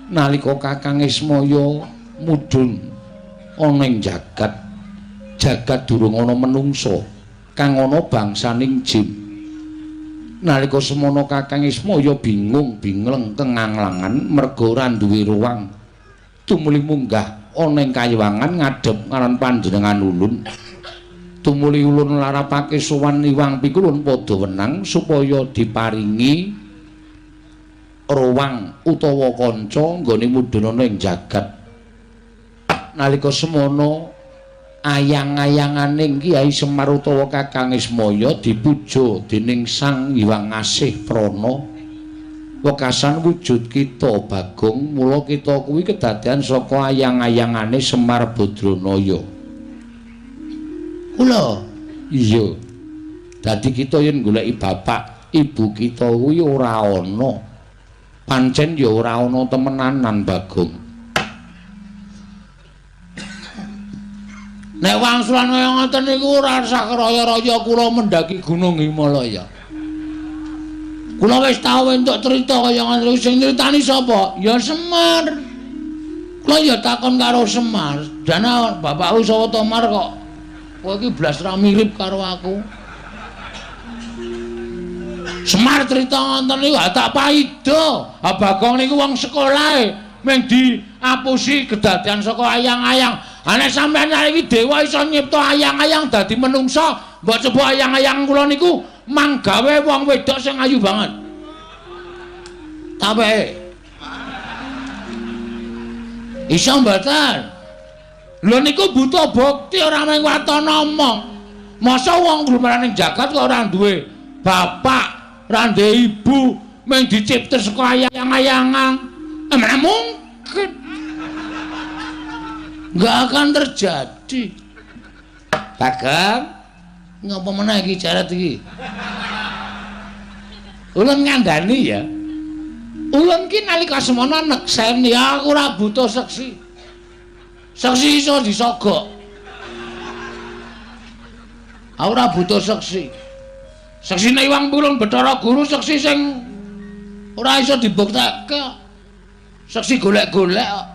Nalika Kakang Ismaya mudhun ana ing jagat durung ana menungsa kang ana bangsaning jin. Nalika semana Kakang Ismaya bingung bingleng kenganglangan merga ora duwe ruang tumuli munggah ana ing kayiwangan ngadhep ngaran panjenengan ulun. Tumuli ulun larapake sowan Iwang Pikulun padha wenang supaya diparingi ruang utawa kanca nggone mudhun ing jagat. Nalika semono ayang-ayanganing Kyai Semar utawa Kakang Ismaya dipuja dening Sang Hyang Asih Prana. Wekasan wujud kita Bagong, mula kita kuwi kedadean saka ayang-ayangane Semar Badranaya. Kula iya. Dadi kita yen goleki bapak ibu kita kuwi ora ana. Pancen ya ora ana temenanan Bagong. Nek wangsulan kaya ngoten niku ora sakraya-raya kula mendaki Gunung Himalaya. Kula wis tau entuk crita kaya ngoten sing nyritani sapa? Ya Semar. Kula ya takon karo Semar, "Dana bapakku sapa Tomar kok kowe iki blas ra mirip karo aku?" Semar crita ngoten niku tak paido. Bagong niku wong sekolahe mung diapusi kedadean saka ayang-ayang. Nek sampeyan iki dewa iso nyipta ayang-ayang dadi menungsa, mbok coba ayang-ayang kula niku manggawe wong wedok sing ayu banget. Tapi iso mboten? Lho niku butuh bukti ora mung waton omong. Masa wong lumraning jagat kok ora duwe bapak, ora duwe ibu, mung dicipta saka ayang-ayangan. Mana mungkin? Nggak akan terjadi. Bagong, ngapa meneh iki jarat iki? Ulun ngandani ya. Ulun ki nalika semana nekseni aku ora butuh seksi. Seksi iso disogok. Aku ora butuh seksi. Seksine Iwang Pikulun Bathara Guru seksi sing ora iso dibuktekke. Seksi golek-golek kok.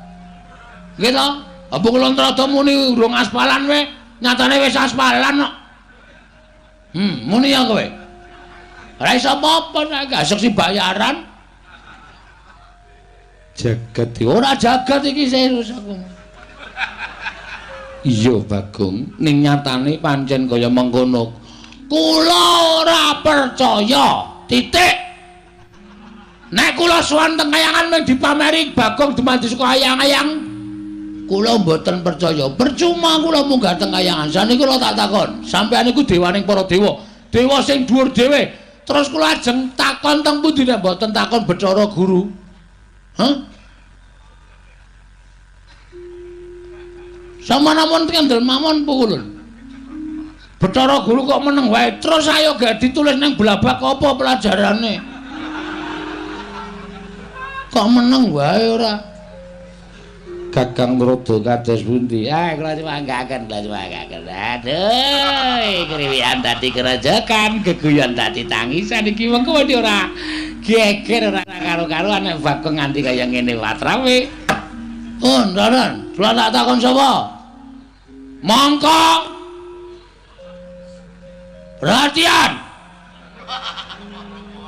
Nggih to? Apa kula rada muni urung aspalan we, nyatane wis aspalan kok. Muni ya kowe. Ora iso apa-apa nek seksi bayaran. Jagat ora jagat iki serius aku. Iya Bagong, ning nyatane pancen kaya mengkono. Kula ora percaya. Titik. Nek kula sowan teng kayangan mung dipameri Bagong dumadi saka ayang-ayang. Kula mboten percaya. Percuma kula munggah teng kayangan. Saniki kula tak takon, sampeyan niku dewaning para dewa. Dewa sing dhuwur dhewe. Terus kula ajeng takon teng pundi nek mboten takon Bathara Guru. Hah? Samanamun kendel mawon Pikulun. Bathara Guru kok meneng wae. Terus ayo gak ditulis ning blabak apa pelajarane. Kok meneng wae ora? Kakang Rodo kados pundi? Kula cumangkaken. Aduh, kriwian dadi kerojokan, geguyon dadi tangisan iki wong kuwi ora geger ora karo-karoan nek Bagong nganti kaya ngene watrawe. Oh, ndaran, kula tak takon sapa? Mongko. Perhatian.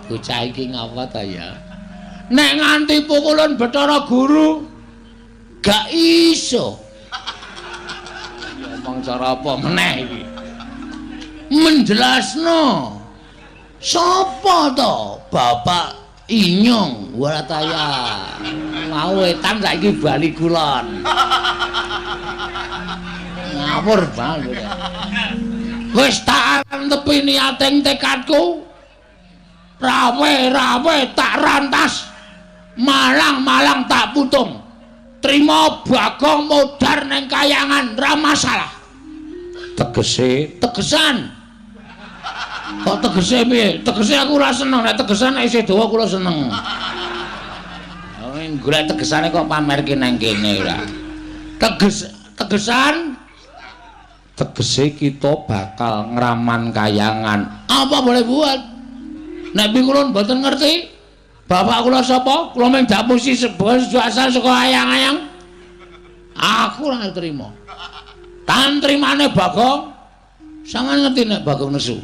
Bocah iki ngapa ta ya? Nek nganti Pikulun Bathara Guru gak iso. Ngomong cara apa meneh iki? Menjelasno. Sapa to? Bapak Inyong Warataya. Mau etan saiki bali kulon. Ngawur banget. Wis tak antepi niating tekadku. Rawe-rawe tak rantas. Malang-malang tak putung. Trima Bagong modar neng kayangan ra masalah. Tegesan. Kok tegese piye? Tegese aku ora seneng, nek tegesan nek isih dawa kula seneng. Golek tegesane kok pamerke nang kene ora. Tegesan tegese kita bakal ngraman kayangan. Apa boleh buat? Nek Pikulun mboten ngerti. Bapak kula sapa? Kula mung dapusi sebuah asal saka ayang-ayang. Aku ora trima. Tan trimane Bagong. Sampeyan ngerti nek Bagong nesu.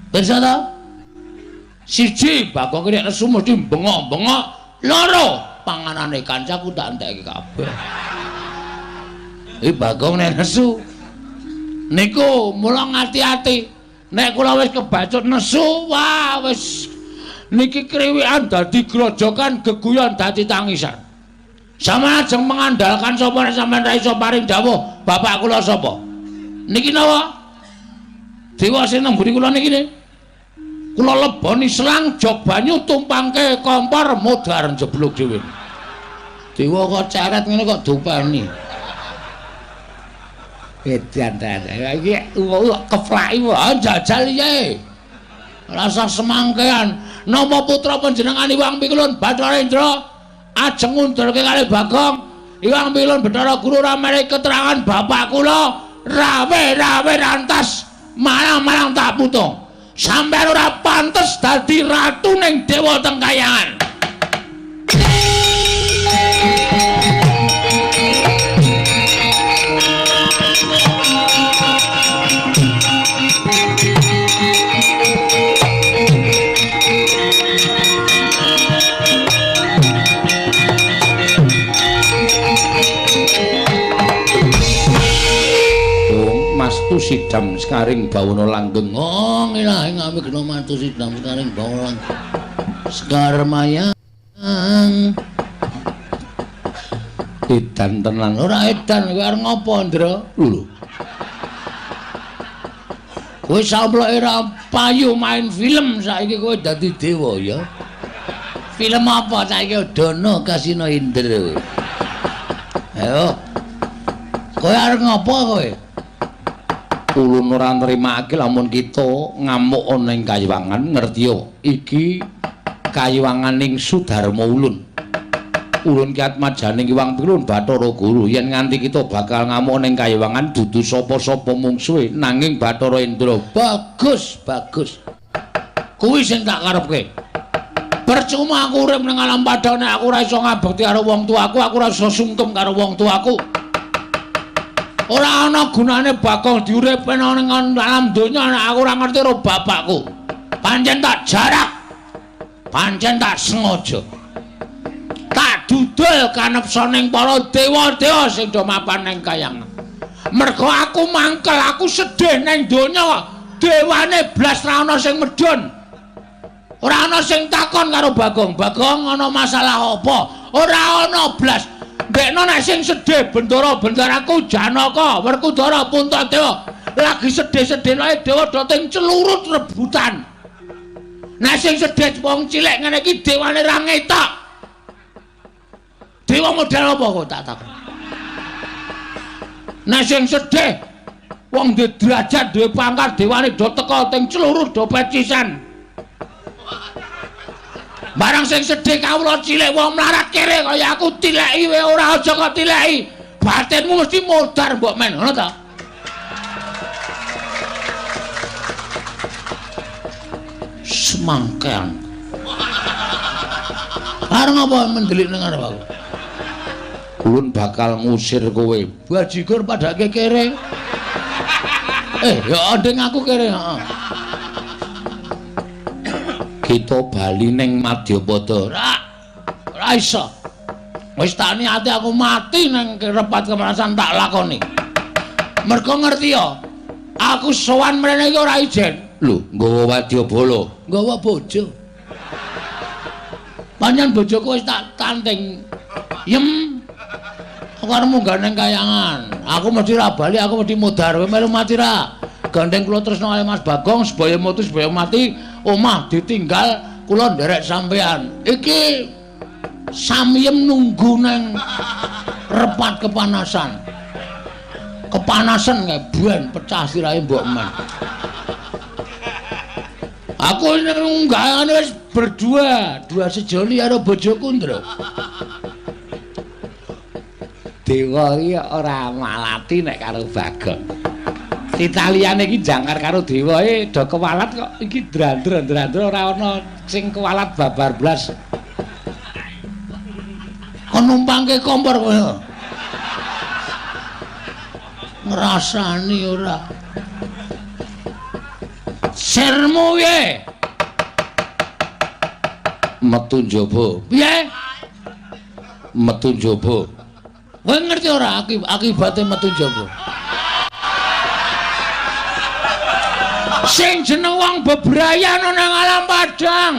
Pirsa ta? Siji Bagong nek nesu mesti bengok-bengok, loro panganane kancaku tak entekake kabeh. Iki Bagong nek nesu. Niku mula ngati-ati. Nek kula wis kebacut nesu, wah wis niki kriwikan dadi grojokan, geguyon dadi tangisan. Sampeyan ajeng mengandalkan sapa nek sampeyan ra iso paring dawuh, bapak kula sapa? Niki napa? Dewa sing nang mburi kula niki ne. Kula leboni selang jog banyu tumpangke kompor modar jeblok dhewe. Dewa kok ceret ngene kok dupeni. Edan ta. Iki keflaki wae jajal yae. Rasa semangkean napa putra panjenengan Iwang Pikulun Bathara Indra ajeng ngundurke kalih Bagong. Iwang Pikulun Bathara Guru ramene keterangan bapak kula rawe-rawe rantas malang-malang tak putung. Sampeyan ora pantes dadi ratu ning dewa teng kayangan. Mastu sidam sekaring bawana langgeng. Oh, ilahi ngami kena mantu sidam sekaring bawana langgeng. Sekar mayang. Edan tenan. Ora edan kowe arep ngopo, Ndra? Lho. Kowe samploke ra payu main film saiki kowe dadi dewa ya. Film apa saiki Dono Kasino Indra. Ayo. Kowe arep ngopo kowe? Ulun ora nrimake lamun kita ngamuk ana ing Kayiwangan, ngerti yo. Iki Kayiwanganing Sudarma Ulun. Ulun ki atmajaning Iwang Pikulun Bathara Guru. Yen nganti kita bakal ngamuk ning Kayiwangan dudu sapa-sapa mungsuhe nanging Bathara Indra. Bagus, bagus. Kuwi sing tak karepke. Percuma aku urip ning alam padha nek aku ora iso ngabekti karo wong tuaku, aku ora iso sungkem karo wong tuaku. Ora ana gunane Bagong diuripke ning alam donya nek aku ora ngerti karo bapakku. Pancen tak jarak. Pancen tak sengaja. Tak dudul kanepsaning para dewa-dewa sing do mapan ning kayangan. Mergo aku mangkel, aku sedih ning donya. Dewane blas ra ana sing medhun. Ora ana sing takon karo Bagong. Bagong ana masalah apa? Ora ana blas. Dekno nek sing sedih bendara-bendaraku Janaka, Werkudara, Puntadewa lagi sedih-sedih lae dewa do teng celurut rebutan. Nek sing sedih wong cilik ngene iki dewane ra ngetok. Dewa model apa kok tak takon? Nek sing sedih wong duwe derajat, duwe pangkat dewane do teka teng celurut do pecisan. Barang sing sedih kawula cilik wong mlarat kere kaya aku tileki wae ora aja kok tileki. Batinmu mesti modar mbok men, ngono ta? Semangkean. Areng apa mendelik ning arep aku? Ulun bakal ngusir kowe. Bajigur padake kere. Ya ndeng aku kere, heeh. Kita bali ning Madyapada. Ora iso. Wis tak niate aku mati ning repat kemanasan tak lakoni. Mergo ngerti ya. Aku sowan mrene iki ora ijen. Lho, nggawa wadyabala, nggawa bojo. Panjen bojoku wis tak tanting. Yem. Aku arep munggah ning kayangan. Aku mesti ra bali, aku mesti modar. Kowe melu mati ra. Gandeng kula tresno kali Mas Bagong, sebaya mutu sebaya mati. Omah ditinggal kula nderek sampean. Iki samyem nunggu nang repat kepanasan. Kepanasan ngebuen pecah sirahe mbok men. Aku nunggane wis berdua, dua sejoli karo bojoku, Ndra. Dewa iki ora malati nek karo Bagong. Italiane iki jangkar karo dewa do kewalat kok iki drandra-drandra ora ana sing kewalat babar blas. Kon numpangke kompor kowe. ngrasani ora. Sirmu piye? Metu njaba. Piye? Metu njaba. Kowe ngerti ora akibate metu njaba? Sing jeneng wong bebrayan nang alam padang.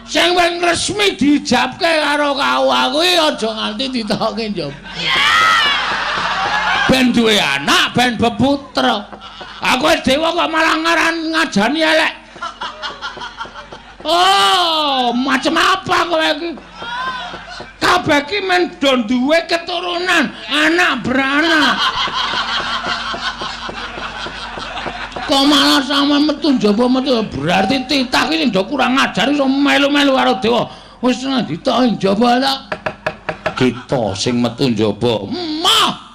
Sing wis resmi dijabke karo kawah kuwi aja nganti ditokke njaba. Ben duwe anak, ben beputra. Aku dewa kok malah ngajani elek. Oh, macam apa kowe iki? Kabeh iki men do duwe keturunan, anak beranak. Kok malah sama metu njaba metu berarti titah iki ndok kurang ajar iso melu-melu karo dewa. Wis ditokke njaba ta. Kita sing metu njaba. Mah.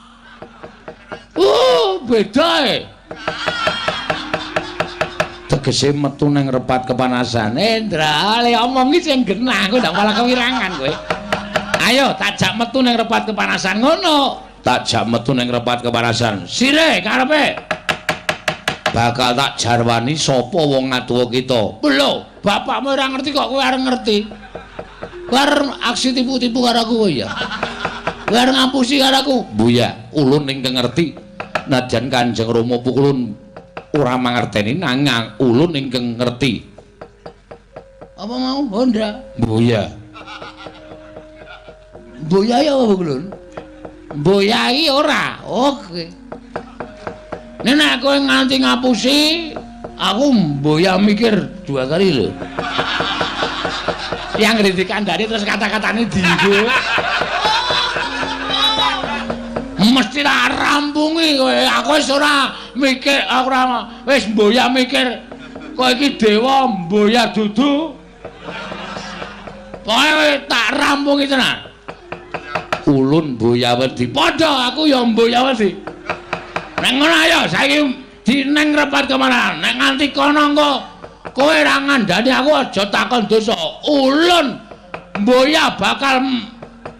Beda e. Tegese metu nang repat kepanasan. Indra, le omong iki sing genah kowe ndak malah kewirangan kowe. Ayo tajak metu nang repat kepanasan ngono. Tajak metu nang repat kepanasan. Sire karepe. Bakal tak jarwani sapa wong atuwa kita. Lho, bapakmu ora ngerti kok kowe arep ngerti. Kowe arep aksi tipu-tipu karo aku ya. Kowe arep ngapusi karo aku. Buya, ulun ingkang ngerti. Najan Kanjeng Rama pukulun ora mangerteni nanging ulun ingkang ngerti. Apa mau Honda? Buya. Boya ya apa ulun? Boya iki ora. Oke. Nek kowe nganti ngapusi, aku boya mikir 2 kali lho. Yang dikandani terus kata-katane dienggo. Mesti ra rampungi kowe. Aku wis ora mikir, aku ora wis boya mikir kowe iki dewa boya dudu. Pokoke tak rampungi tenan. Ulun boya wedi. Padha aku ya boya wedi. Nek ngono ayo saiki dineng repat kemana? Nek nganti kono engko kowe ra ngandani aku aja takon dosa. Ulun boya bakal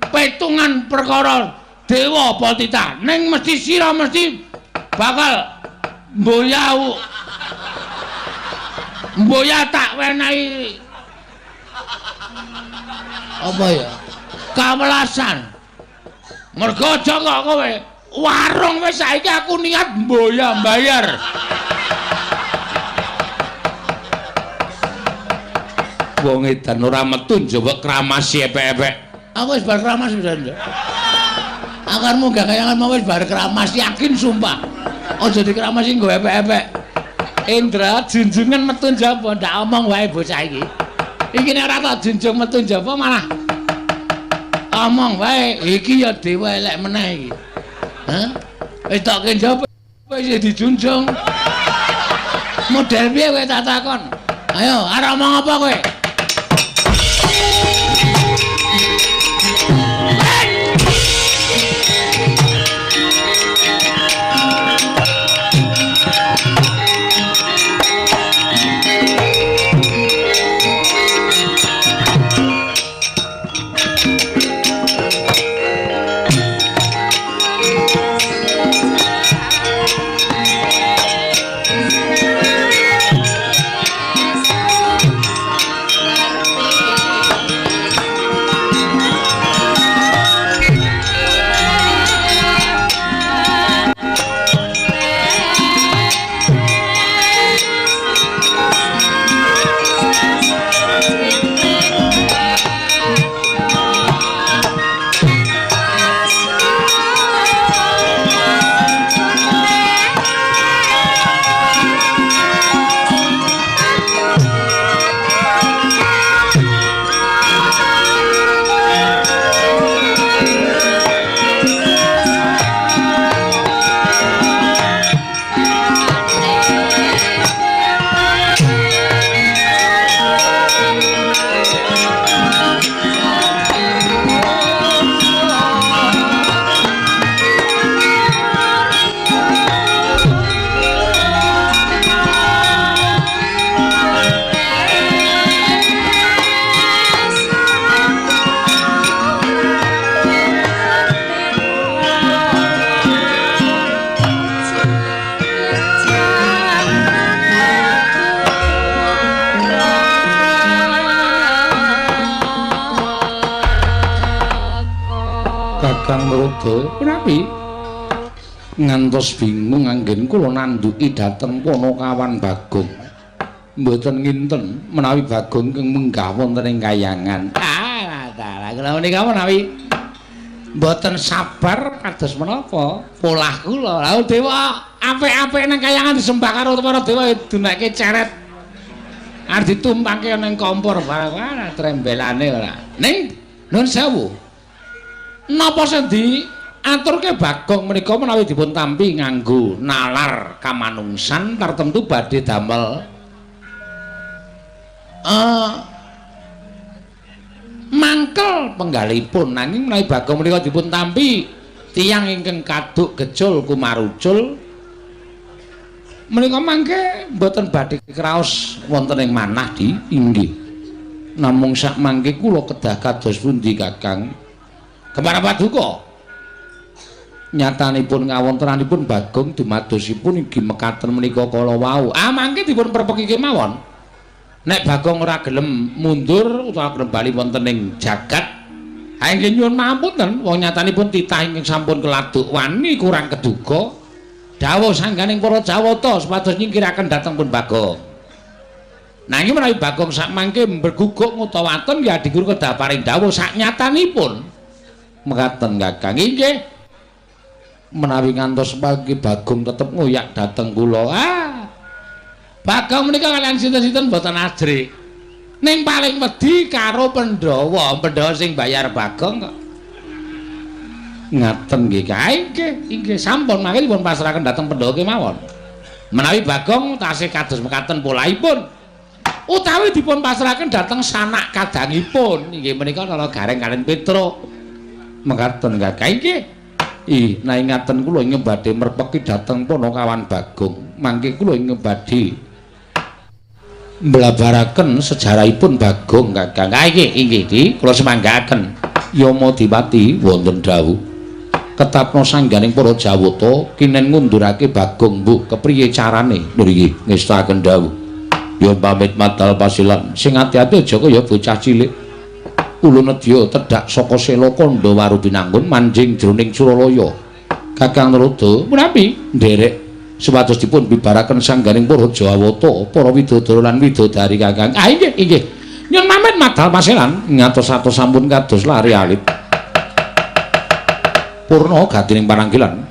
petungan perkara dewa apa titah. Ning mesti sira mesti bakal boya tak wenehi apa ya? Kawelasan. Mergo aja kok kowe warung wis saiki aku niat boya mbayar. Wong edan ora metu njaba kramasi epek-epek. Aku wis bar kramas wis. Akarmu gak kayangan mau wis bar kramas yakin sumpah. Aja dikramasi nggo epek-epek. Indra junjungan metu njaba ndak omong wae bocah iki. Iki nek ora tak junjung metu njaba malah omong wae iki ya dewa elek meneh iki. Hah? Wis tak njaba wis dijunjung. Model piye kowe tak takon? Ayo, arep omong apa kowe? Narada, menawi ngantos bingung anggen kula nanduki dhateng Ponokawan Bagong. Mboten nginten menawi Bagong keng menggah wonten ing kayangan. Dalah kula menika menawi mboten sabar kados menapa polah kula. Lah dewa apik-apik nang kayangan disembah karo para dewa dunake ceret. Arep ditumpangke ning kompor barang trembelane ora. Ning nuwun sewu. Napa sing diaturke Bagong menika menawi dipun tampi nganggo nalar kamanungsan tartemtu badhe damel mangkel penggalipun nanging menawi Bagong menika dipun tampi tiyang ingkang kaduk gejul kumarucul menika mangke mboten badhe kraos wonten ing manah di inggih namung sak mangke kula kedah kados pundi Kakang Kemara Paduka nyatanipun ngawontenanipun Bagong dumadosipun inggih mekaten menika kala wau mangke dipun perpeki kemawon nek Bagong ora gelem mundur utawa gelem bali wonten ing jagat inggih nyuwun mapunten wong nyatanipun titah ingkang sampun keladuk wani kurang keduga dawuh sangganing para Jawata supados nyingkiraken dhateng pun Bagong nanging menawi Bagong sak mangke berguguk utawa waton ya diguru kedah paring dawuh sak nyatanipun mekaten Kakang inggih menawi ngantos pagi Bagong tetep ngoyak dhateng kula Bagong menika kaliyan sinten-sinten boten ajrik. Ning paling wedi karo Pandhawa sing bayar Bagong kok. Ngaten nggih kae inggih sampun mangke dipun pasrahaken dhateng Pandhawa kemawon. Menawi Bagong tasih kados mekaten polahipun utawi dipun pasrahaken dhateng sanak kadangipun inggih menika kala Gareng kaliyan Petruk. Mekaten Kakang inggih. Nah ngaten kula ingkang badhe merpeki dhateng Ponokawan Bagong. Mangke kula ingkang badhe mblabaraken sejarahipun Bagong Kakang. Inggih kula semanggaken Yamadipati wonten dawuh ketapna sangganing para Jawata kinen ngundurake Bagong mbuh kepriye carane nggih ngestaken dawuh ya pamit madal pasilan sing ati-ati aja kaya bocah cilik ulun nedya tedhak saka sela kandha waru pinanggun manjing jroning Suralaya Kakang Narada menawi nderek supados dipun bibaraken sangganing para Jawata, para widodara lan widodari Kakang. Inggih. Nyuwun pamit madal pasilan ngatos-atos sampun kados lari alit. Purna gatining paranggilan.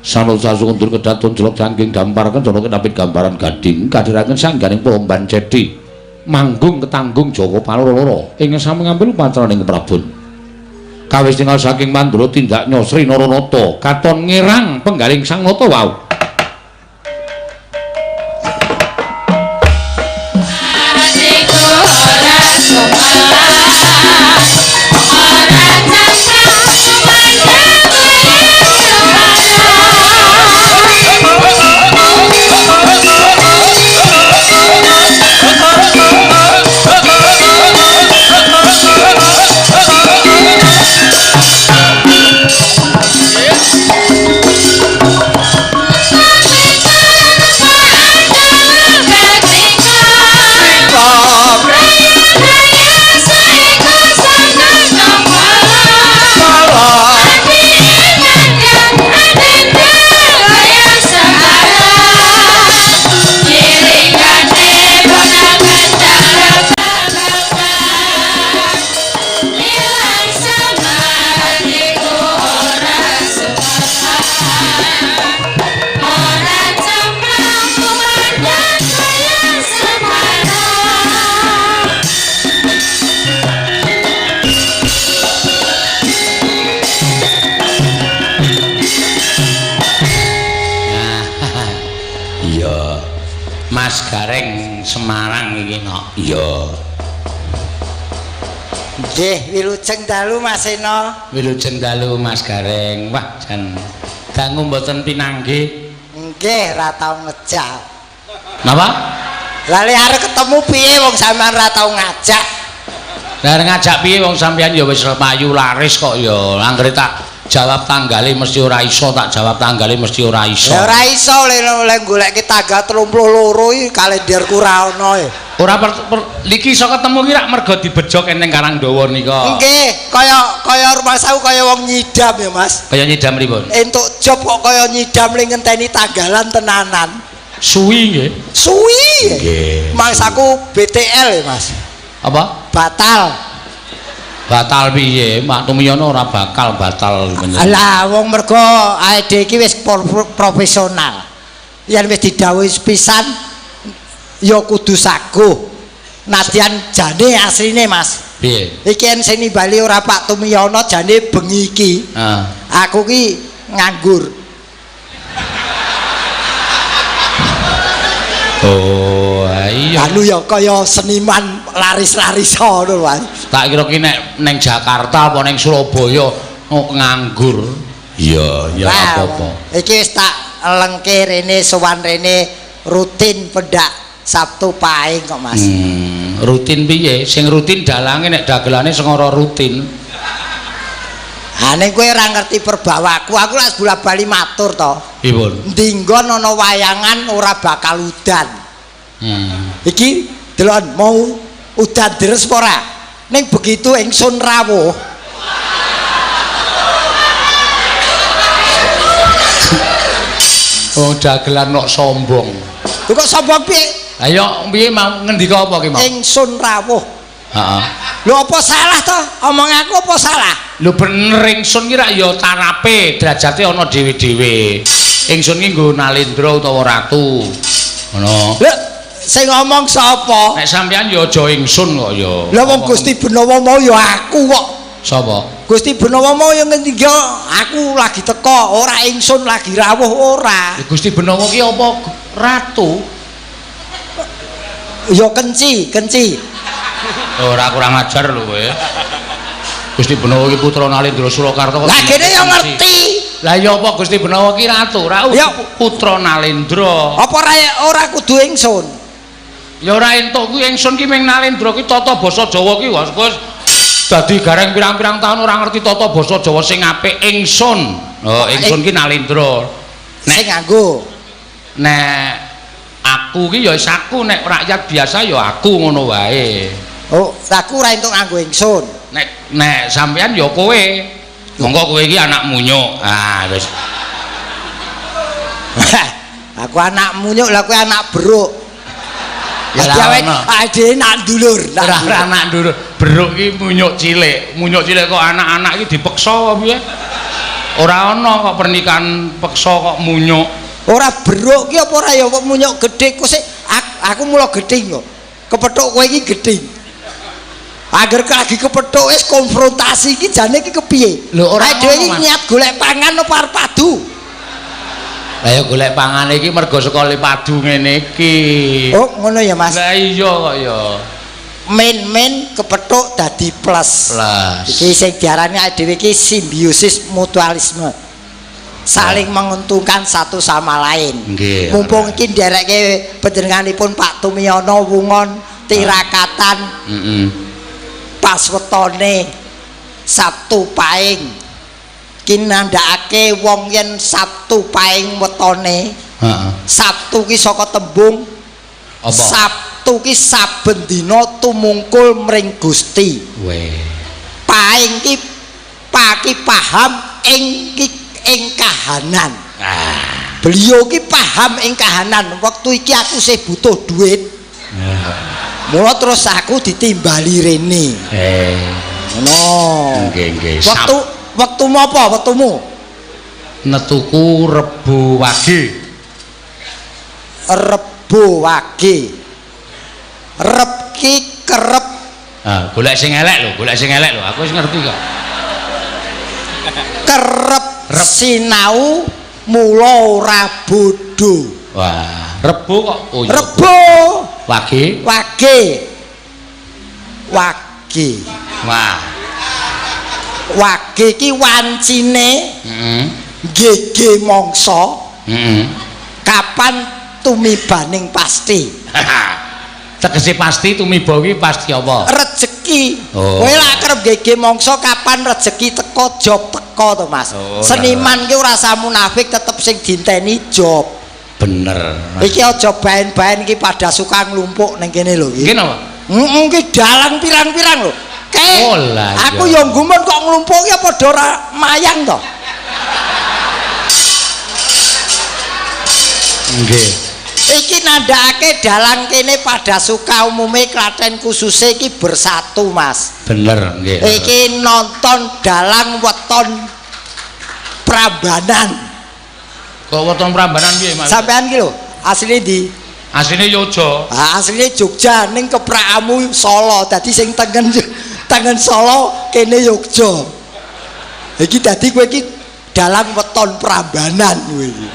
Sanosa sundur kedatun jelok jangking dampar kencana kenapit gambaran gading kadhiraken sangganing para mban cedhi manggung ketanggung Jawa paloro-loro ing sami ngambil patraning Prabon. Kawis tinggal saking Mandura tindak nyosri Naranata katon ngirang penggaling sang nata wau. Mas Gareng Semarang iki no. Iya. Nggih, wilujeng dalu Mas Eno. Wilujeng dalu Mas Gareng. Wah, jan dangu mboten pinanggih. Nggih, ra tau ngejak. Napa? Lali arep ketemu piye wong sampean ra tau ngajak? Lah ngajak piye wong sampean ya wis payu laris kok ya. Anggere tak jawab tanggale mesti ora iso, tak jawab tanggale mesti ora iso. Ya ora iso le goleki tanggal 32 iki kalenderku ora ono e. Ora niki iso ketemu ki rak mergo dibejok ning Karangdawa nika. Nggih, kaya rumah sawu kaya wong nyidam ya, Mas. Kaya nyidam pripun? Entuk job kok kaya nyidam ning ngenteni tanggalan tenanan. Suwi nggih. Suwi. Nggih. Mangsaku BTL ya, Mas. Apa? Batal. Batal piye? Mak Tumiyono ora bakal batal menyang. Lah wong mergo AED iki wis profesional. Yen wis didhawuhi pisan ya kudu saguh. Nadyan jane asline, Mas. Piye? Iki en sing nimbali ora Pak Tumiyono jane bengi iki. Aku ki nganggur. Oh, iya. Anu ya kaya seniman laris-laris ngono wae. Tak kira ki nek ning Jakarta apa ning Surabaya nganggur. Iya, ya apa-apa. Iki wis tak lengke rene sowan rene rutin pendak Sabtu Pahing kok, Mas. Rutin piye? Sing rutin dalange nek dagelane sing ora rutin. Ha ning kowe ora ngerti perbawaku, aku lak bola-bali matur to. Pripun? Dinggon ana wayangan ora bakal udan. Iki delon mau udan deres apa ora? Ning begitu ingsun rawuh. Oh, dagelan kok sombong. Kok sombong piye? Ayo piye mau ngendika apa ki mau? Ingsun rawuh. Heeh. Lho apa salah to? Omong aku apa salah? Lho bener ingsun ki rak ya tarape, derajate ana dhewe-dhewe. Ingsun ki nggo Nalendra utawa ratu. Ngono. Lho, sing ngomong sapa? Nek sampean ya aja ingsun kok ya. Lha wong Gusti Benawa mau ya aku kok. Sapa? Gusti Benawa mau ya ngendika aku lagi teko, ora ingsun lagi rawuh ora. Gusti Benawa ki apa ratu? Ya kenci. Ora kurang ajar lho kowe. Gusti Benawa ki putra Nalendra Surakarta kok. Lah kene ya ngerti. Lah ya apa Gusti Benawa ki ratu, ora putra Nalendra. Apa ora kudu ingsun? Ya ora entuk kuwi ingsun ki ming Nalendra ki tata basa Jawa ki wis dadi gareng pirang-pirang taun ora ngerti tata basa Jawa sing apik ingsun. Oh, ingsun ki Nalendra. Sing nganggo. Nek aku ki ya aku nek rakyat biasa ya aku ngono wae. Oh, aku ora entuk nganggo ingsun. Nek sampean ya kowe. Monggo kowe iki anak munyuk. Ah, wis. Aku anak munyuk, lah kowe anak beruk. Ya awake dhewe nak ndulur. Ora anak ndulur. Beruk ki munyuk cilik. Munyuk cilik kok anak-anak iki dipeksa apa piye? Ora ana kok pernikahan peksa kok munyuk. Ora beruk ki apa ora ya munyuk gedhe kok sik aku mula gedhing kok. Kepethuk kowe iki gedhing. Agar lagi kepethuk wis konfrontasi iki jane iki kepiye? Lho ora dhewe iki niat golek pangan apa arep padu? Lah ya golek pangan iki mergo saka le padu ngene iki. Oh, ngono ya, Mas. Lah iya kok ya. Main kepethuk dadi plus. Iki sing diarani dhewe iki simbiosis mutualisme. Saling menguntungkan satu sama lain. Nggih. Mumpung iki nderekke panjenenganipun Pak Tumiyono wungon tirakatan. Pas wetone Sabtu Pahing ki nandhakake wong yen Sabtu Pahing wetone Sabtu ki saka tembung apa? Sabtu ki saben dina tumungkul mring Gusti. Pahing ki paham ing kahanan. Beliau ki paham ing kahanan. Waktu iki aku sih butuh duit. Mula terus aku ditimbali rene. Ngono. Nggih. Wektumu apa? Wektumu? Netuku Rebo Wage. Rebo Wage. Rep ki kerep. Golek sing elek lho, aku wis ngerti kok. Kerep sinau mula ora bodho. Wah, Rebo kok. Oh, Rebo. Wage. Wah. Wage ki wancine. Gege mangsa. Kapan tumibaning pasti? Tegese pasti tumiba ki pasti apa? Rezeki. Kowe lak kerep gege mangsa kapan rezeki teko job teko. teko to Mas. Seniman ki ora usah munafik tetep sing dinteni job. Bener. Iki aja baen-baen iki pada suka nglumpuk ning kene lho iki. Iki napa? Heeh, iki dalang pirang-pirang lho. Oh lah. Aku yo gumun kok nglumpuk ki padha ora mayang to. Nggih. Iki nandhakake dalang kene pada suka umume Klaten khususnya iki bersatu Mas. Bener nggih. Iki nonton dalang weton Prambanan. Kok weton Prambanan piye Mas? Sampean ki lho, asline ndi? Asline Yojo. Ah, asline Jogja ning keprakamu Solo. Dadi sing tengen Solo kene Yogya. Iki dadi kowe iki dalang weton Prambanan kowe iki.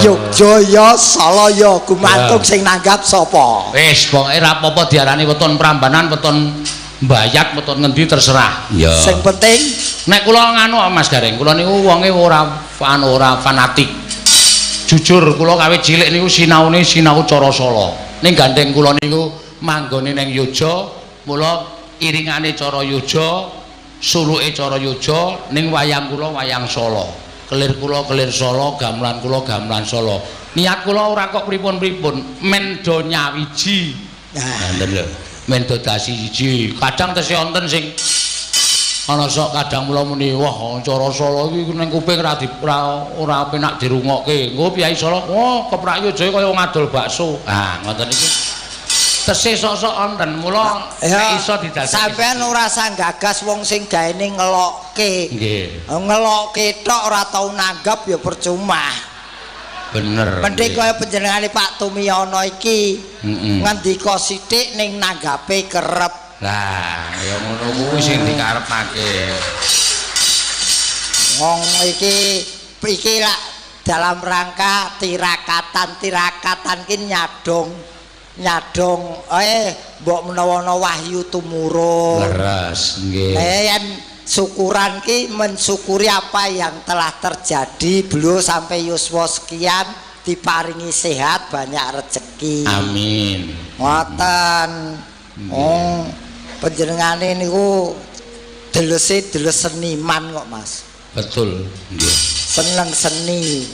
Yogya ya Solo ya gumantung sing nanggap sapa. Wis pokoke ora apa-apa diarani weton Prambanan, weton Mbayat, weton ngendi terserah. Ya. Sing penting nek kula nganu Mas Gareng, kula niku wonge ora fanatik. Jujur kula kawit cilik niku sinaune sinau cara Solo. Ning gandeng kula niku manggone ning Yogya, mula iringane cara Yogya, suluke cara Yogya, ning wayang kula wayang Solo. Kelir kula kelir Solo, gamelan kula gamelan Solo. Niat kula ora kok pripun-pripun, men do nyawiji. Ngoten lho. Men do dasi siji. Kadang tesih wonten sing ana sok kadang mula muni wah cara Solo iki ning kuping ora penak dirungokke. Engko piyai Solo, oh keprak Yogya kaya ngadol bakso. Ah ngoten iki. Tesih sok-sok wonten, mula nek iso didadekake. Sampeyan ora usah gagas wong sing gaene ngelokke. Nggih. Ngelokke tok ora tau nanggap ya percuma. Bener. Mending kaya panjenengane Pak Tumiyono iki ngendika sithik ning nanggape kerep. Lah, ya ngono kuwi sing dikarepake. Wong iki lak dalam rangka tirakatan ki nyadong mbok menawa wahyu tumurun. Leres nggih. Yen syukuran ki mensyukuri apa yang telah terjadi beliau sampai yuswa sekian diparingi sehat banyak rezeki. Amin. Ngoten. Oh, panjenengane niku deles seniman kok Mas. Betul nggih. Seneng seni.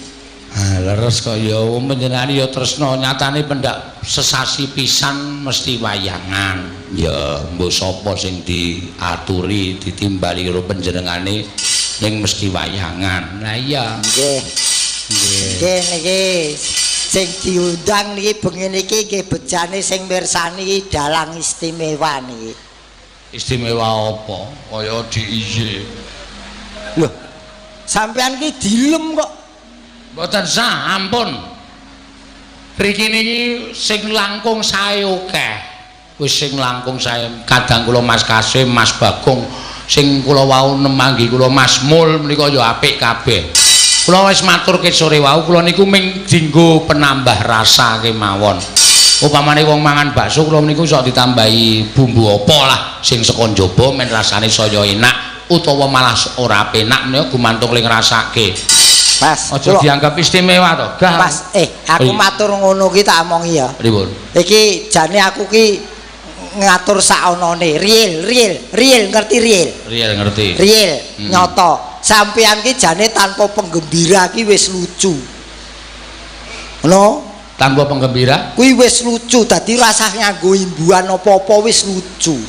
Ah, leres kok ya panjenengane ya tresna nyatane pendak sesasi pisan mesti wayangan. Ya mbok sapa sing diaturi ditimbali karo panjenengane ning mesti wayangan. Lah iya. Nggih. Nggih niki sing diundang niki bengi niki nggih bejane sing mirsani iki dalang istimewa niki. Istimewa apa? Kaya diiye. Lho. Sampean ki dilem kok. Mboten sah, ampun. Mriki niki sing langkung sae akeh. Wis sing langkung sae kadang kula Mas Kasim, Mas Bagong, sing kula wau nemanggi kula Mas Mul menika ya apik kabeh. Kula wis maturke sore wau kula niku ming dienggo penambah rasa kemawon. Upamane wong mangan bakso kula niku sok ditambahi bumbu apa lah sing saka njaba men rasane saya enak utawa malah ora penak menika gumantung ling rasake. Mas, aja dianggap istimewa to, Gah. Mas, aku matur ngono ki tak omongi ya. Pripun? Iki jane aku ki ngatur sakonone, real, ngerti real? Real ngerti. Real, nyoto. Sampeyan ki jane tanpa penggembira ki wis lucu. Ngono? Tanpa penggembira? Kuwi wis lucu, dadi rasah nganggo imbuhan apa-apa wis lucu.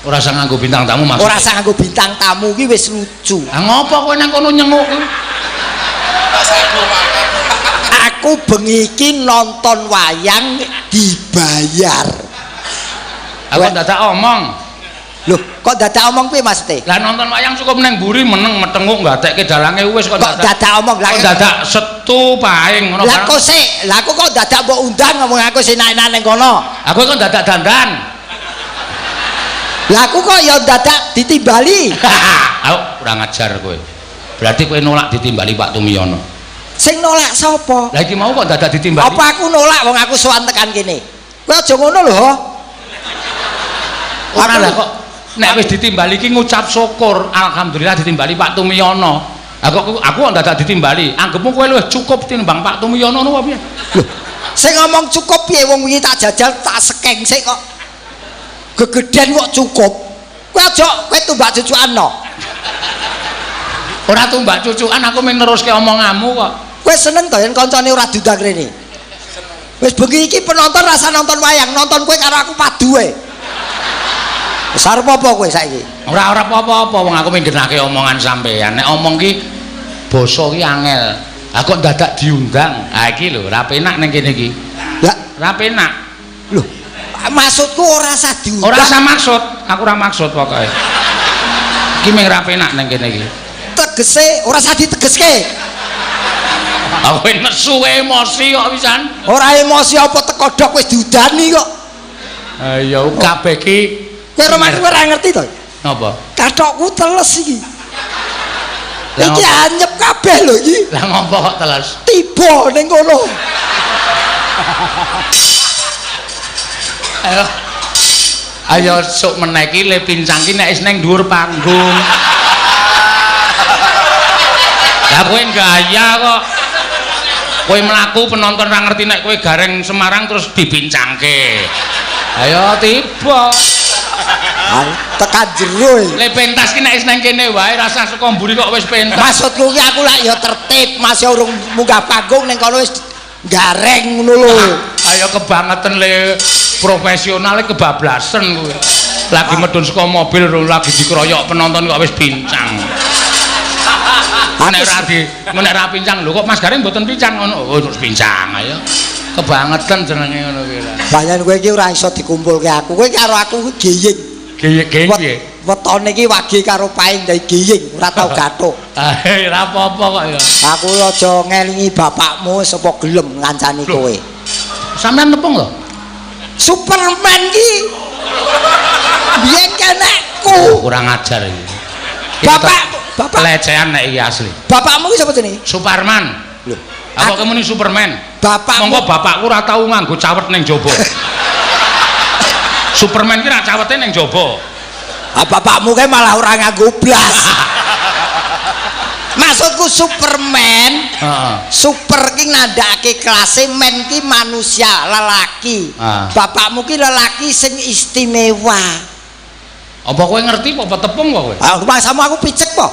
Ora usah nganggo bintang tamu maksudnya. Ora usah nganggo bintang tamu ki wis lucu. Lah ngopo kowe nang kono nyenguk kuwi? Aku bengi iki nonton wayang dibayar. Aku dadak omong. Loh, kok dadak omong piye Mas Teh? Lah nonton wayang cukup nang mburi meneng metenguk gatekke dalange wis kok dadak omong. Lah dadak setu paing ngono. Lah kok sik, lah aku kok dadak mbok undang ngomong aku enak-enak ning kono. Aku kok dadak dandan. Lah aku kok ya dadak ditimbali. Aku kurang ajar kowe. Berarti kowe nolak ditimbali Pak Tumiyono. Sing nolak sapa? Lah iki mau kok dadak ditimbali. Apa aku nolak wong aku sowan tekan kene? Kowe aja ngono lho. Ora lah kok nek wis ditimbali iki ngucap syukur, alhamdulillah ditimbali Pak Tumiyono. Aku kok dadak ditimbali. Anggepmu kowe luwih cukup tinimbang Pak Tumiyono ngono piye? Lho, sing ngomong cukup piye wong wingi tak jajal tak sekeng sik kok. Gegeden kok cukup. Kowe aja kowe tumbak cucukan no. Ora tumbak cucukan aku mung neruske omonganmu kok. Kowe seneng to yen kancane ora diundang rene. Wis bengi iki penonton rasa nonton wayang, nonton kowe karo aku padu ae. Wis arep apa kowe saiki? Ora apa-apa wong aku minggenake omongan sampean. Nek omong ki basa ki angel. Lah kok dadak diundang. Ha iki lho, ra penak ning kene iki. Lah, Ra penak. lho. Maksudku ora usah diundang. Ora usah maksud, aku ora maksud pokoke. Iki mung ra penak ning kene iki. Tegese ora usah ditegeske. Aku nesu emosi kok pisan. Ora emosi apa teko dok wis diudani kok. Ha ya kabeh ki Kowe romantis ora ngerti to? napa? Kathokku teles iki. Lah Iki ngopo? anyep kabeh lho iki. Lah ngopo kok teles? Tiba ning kono. Ayo. Ayo sok meneh iki le pincang ki nek wis ning dhuwur panggung. Lah kowe gaya kok. Kowe mlaku penonton ora ngerti nek kowe gareng Semarang terus dibincangke. Ayo tiba. Tekan jero iki. Le pentas ki nek wis nang kene wae rasa saka mburi kok wis pentas. Maksudku ki aku lak ya tertib, masih urung munggah panggung ning kono wis gareng ngono lho. Ayo kebangetan le profesional kebablasan kowe. Lagi medun saka mobil lagi dikeroyok penonton kok wis bincang. Nek ra pincang lho kok Mas Garing mboten pincang ngono. Oh terus pincang ayo. Kebangetan jenenge ngono kuwi lah. Banyak kowe iki ora iso dikumpulke aku. Kowe karo aku geying. Geyeng piye? Wetone iki wage karo paing ndai geying, ora tau gathuk. Ah ora apa-apa kok ya. Aku aja ngelingi bapakmu sapa gelem ngancani kowe. Sampeyan nepung lho. Superman ki biyen kenekku. Kurang ajar iki. Bapak Pelecehan nek iki asli. bapakmu ki sapa jenenge? Superman. Lho, Apa kamu ini Superman? bapakmu Monggo bapakku ora tau nganggo cawet ning jaba. Superman ki ra cawete ning jaba. bapakmu ki malah ora nganggo blas. Maksudku Superman, Heeh. super ki nandhake kelase men ki manusia lelaki. Bapakmu ki lelaki sing istimewa. Apa kowe ngerti apa tepung kok kowe? Ah, sama aku picek po.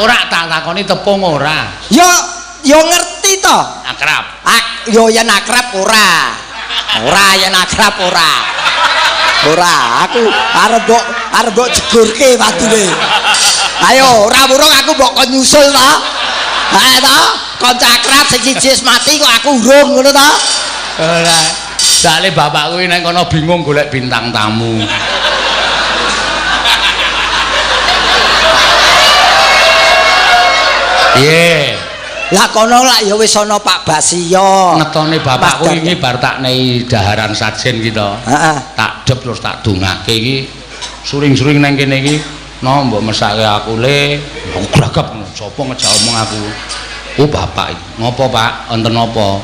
Ora tak takoni tepung ora. Yo ngerti to. Akrab. Yo yen akrab ora. Ora yen akrab ora. Ora, aku arep mbok jegurke wadune. Ayo, ora wurung aku mbok kon nyusul to. Ha to, kanca akrab sing siji wis mati kok aku urung ngono to. Ora. Soale bapakku nek kono bingung golek bintang tamu. Iya. Lah kono lak ya wis ana Pak Basio. Ngetone bapakku iki bar tak nei daharan sajen kita. Heeh. Tak dep terus tak dongake iki. Suring-suring nang kene iki no mbok mesake aku le gragap sapa ngejak omong aku. Oh bapak iki. Ngopo Pak? Wonten napa?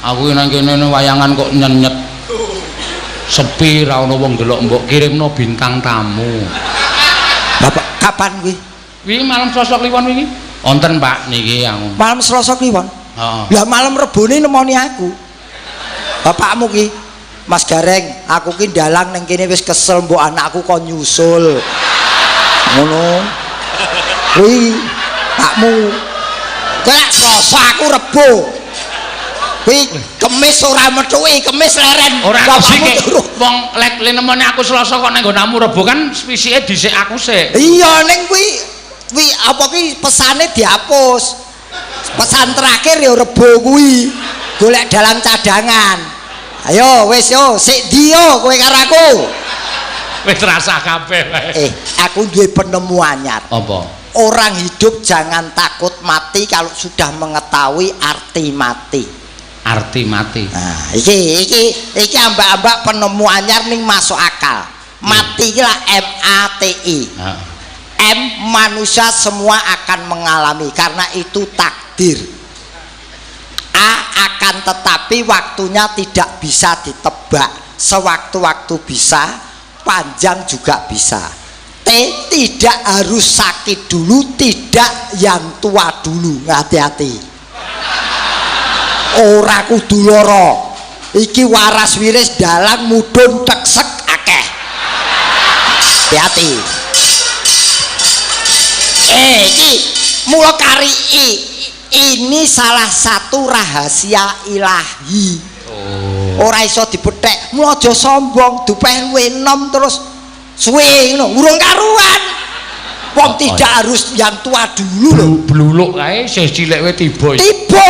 Aku nang kene wayangan kok nyenyet. Sepi ra ono wong delok mbok kirimno bintang tamu. Bapak kapan kuwi? Wi malam Selasa kliwon wingi. Wonten Pak niki aku. Malam Selasa kliwon. Heeh. Lah malam Rebone nemoni aku. Bapakmu ki, Mas Gareng, aku ki ndalang ning kene wis kesel mbok anakku kon nyusul. Ngono. Kuwi pakmu. Kowe Selasa aku Rebo. Kuwi Kemis ora methuki, Kemis leren. Ora sik. Wong lek nemoni aku Selasa kok nang nggonamu Rebo kan spisike dhisik aku sik. Iya ning kuwi apa ki pesane dihapus. Pesan terakhir ya Rebo kuwi. Golek dalang cadangan. Ayo wis yo sik dio kowe karo aku. Wis rasa kabeh wae. Aku duwe penemu anyar. Apa? Orang hidup jangan takut mati kalau sudah mengetahui arti mati. Arti mati. Nah, iki ambak-ambak penemu anyar ning masuk akal. Mati iki lah MATI. Heeh. M manusia semua akan mengalami karena itu takdir. A akan tetapi waktunya tidak bisa ditebak. Sewaktu-waktu bisa, panjang juga bisa. T tidak harus sakit dulu, tidak yang tua dulu. Hati-hati. Ora kudu lara. Iki waras wiris dalang mudhun teksek akeh. Hati-hati. Iki mula kari ini salah satu rahasia ilahi. Ora iso dibethek. Mula aja sombong, dupeh luwe enom terus suwe ngono, urung karuan. Wong tidak harus yang tua dulu lho. Bluluk kae sih cilik wae tiba. Tiba.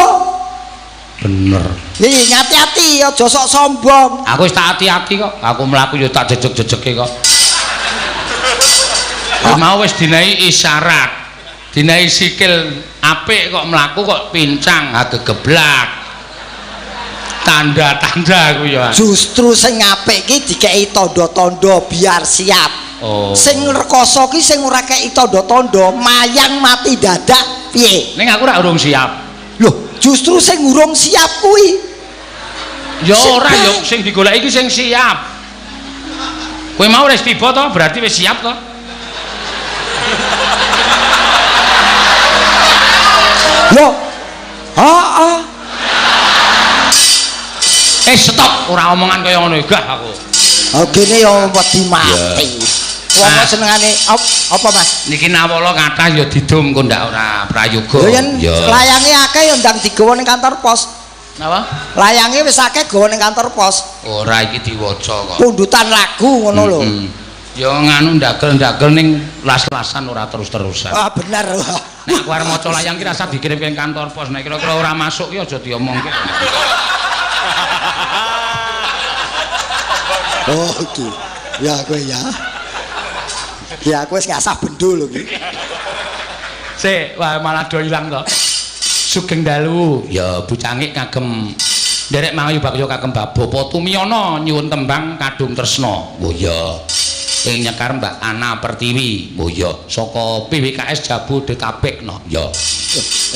Bener. Nih hati-hati aja sok sombong. Aku wis tak hati-hati kok. Aku mlaku yo tak jejeg-jejege kok. Mau wis dinai isyarat. Dinai sikil apik kok mlaku kok pincang geblak. Tanda-tanda ku ya. Justru sing apik ki dikeki tanda-tanda biar siap. Sing rekoso ki sing ora kei tanda-tanda mayang mati dadak piye? Ning aku ora urung siap. Loh, justru sing urung siap kuwi. Ya ora ya sing digoleki iki sing siap. Kowe mau wis tiba to, berarti wis siap to. Loh. Heeh. Stop, ora omongan kaya ngono gah aku. Gene ya wedi mati. Wong senengane apa Mas? Niki nawala kathah ya didum kok ndak ora prayoga. Ya layange akeh ya ndang digawa ning kantor pos. Napa? Layange wis akeh gawa ning kantor pos. Ora iki diwaca kok. Pundutan lagu ngono lho. Ya nganu ndagel-ndagel ning las-lasan ora terus-terusan. Ah bener. Nek aku arep maca layang ki rasa dikirim ke kantor pos. Nek kira-kira ora masuk ki aja diomongke. Oh iki. Ya kowe ya. Ya aku wis ngasah bendo lho iki. Sik, wah malah do ilang to. Sugeng dalu. Ya bucangik kagem nderek mangayu bakya kagem Bapak Tumiyana nyuwun tembang kadung tresna. Oh ya. Ing nyekar Mbak Ana Pertiwi. Oh ya, saka PWKS Jabodetabek no. Ya.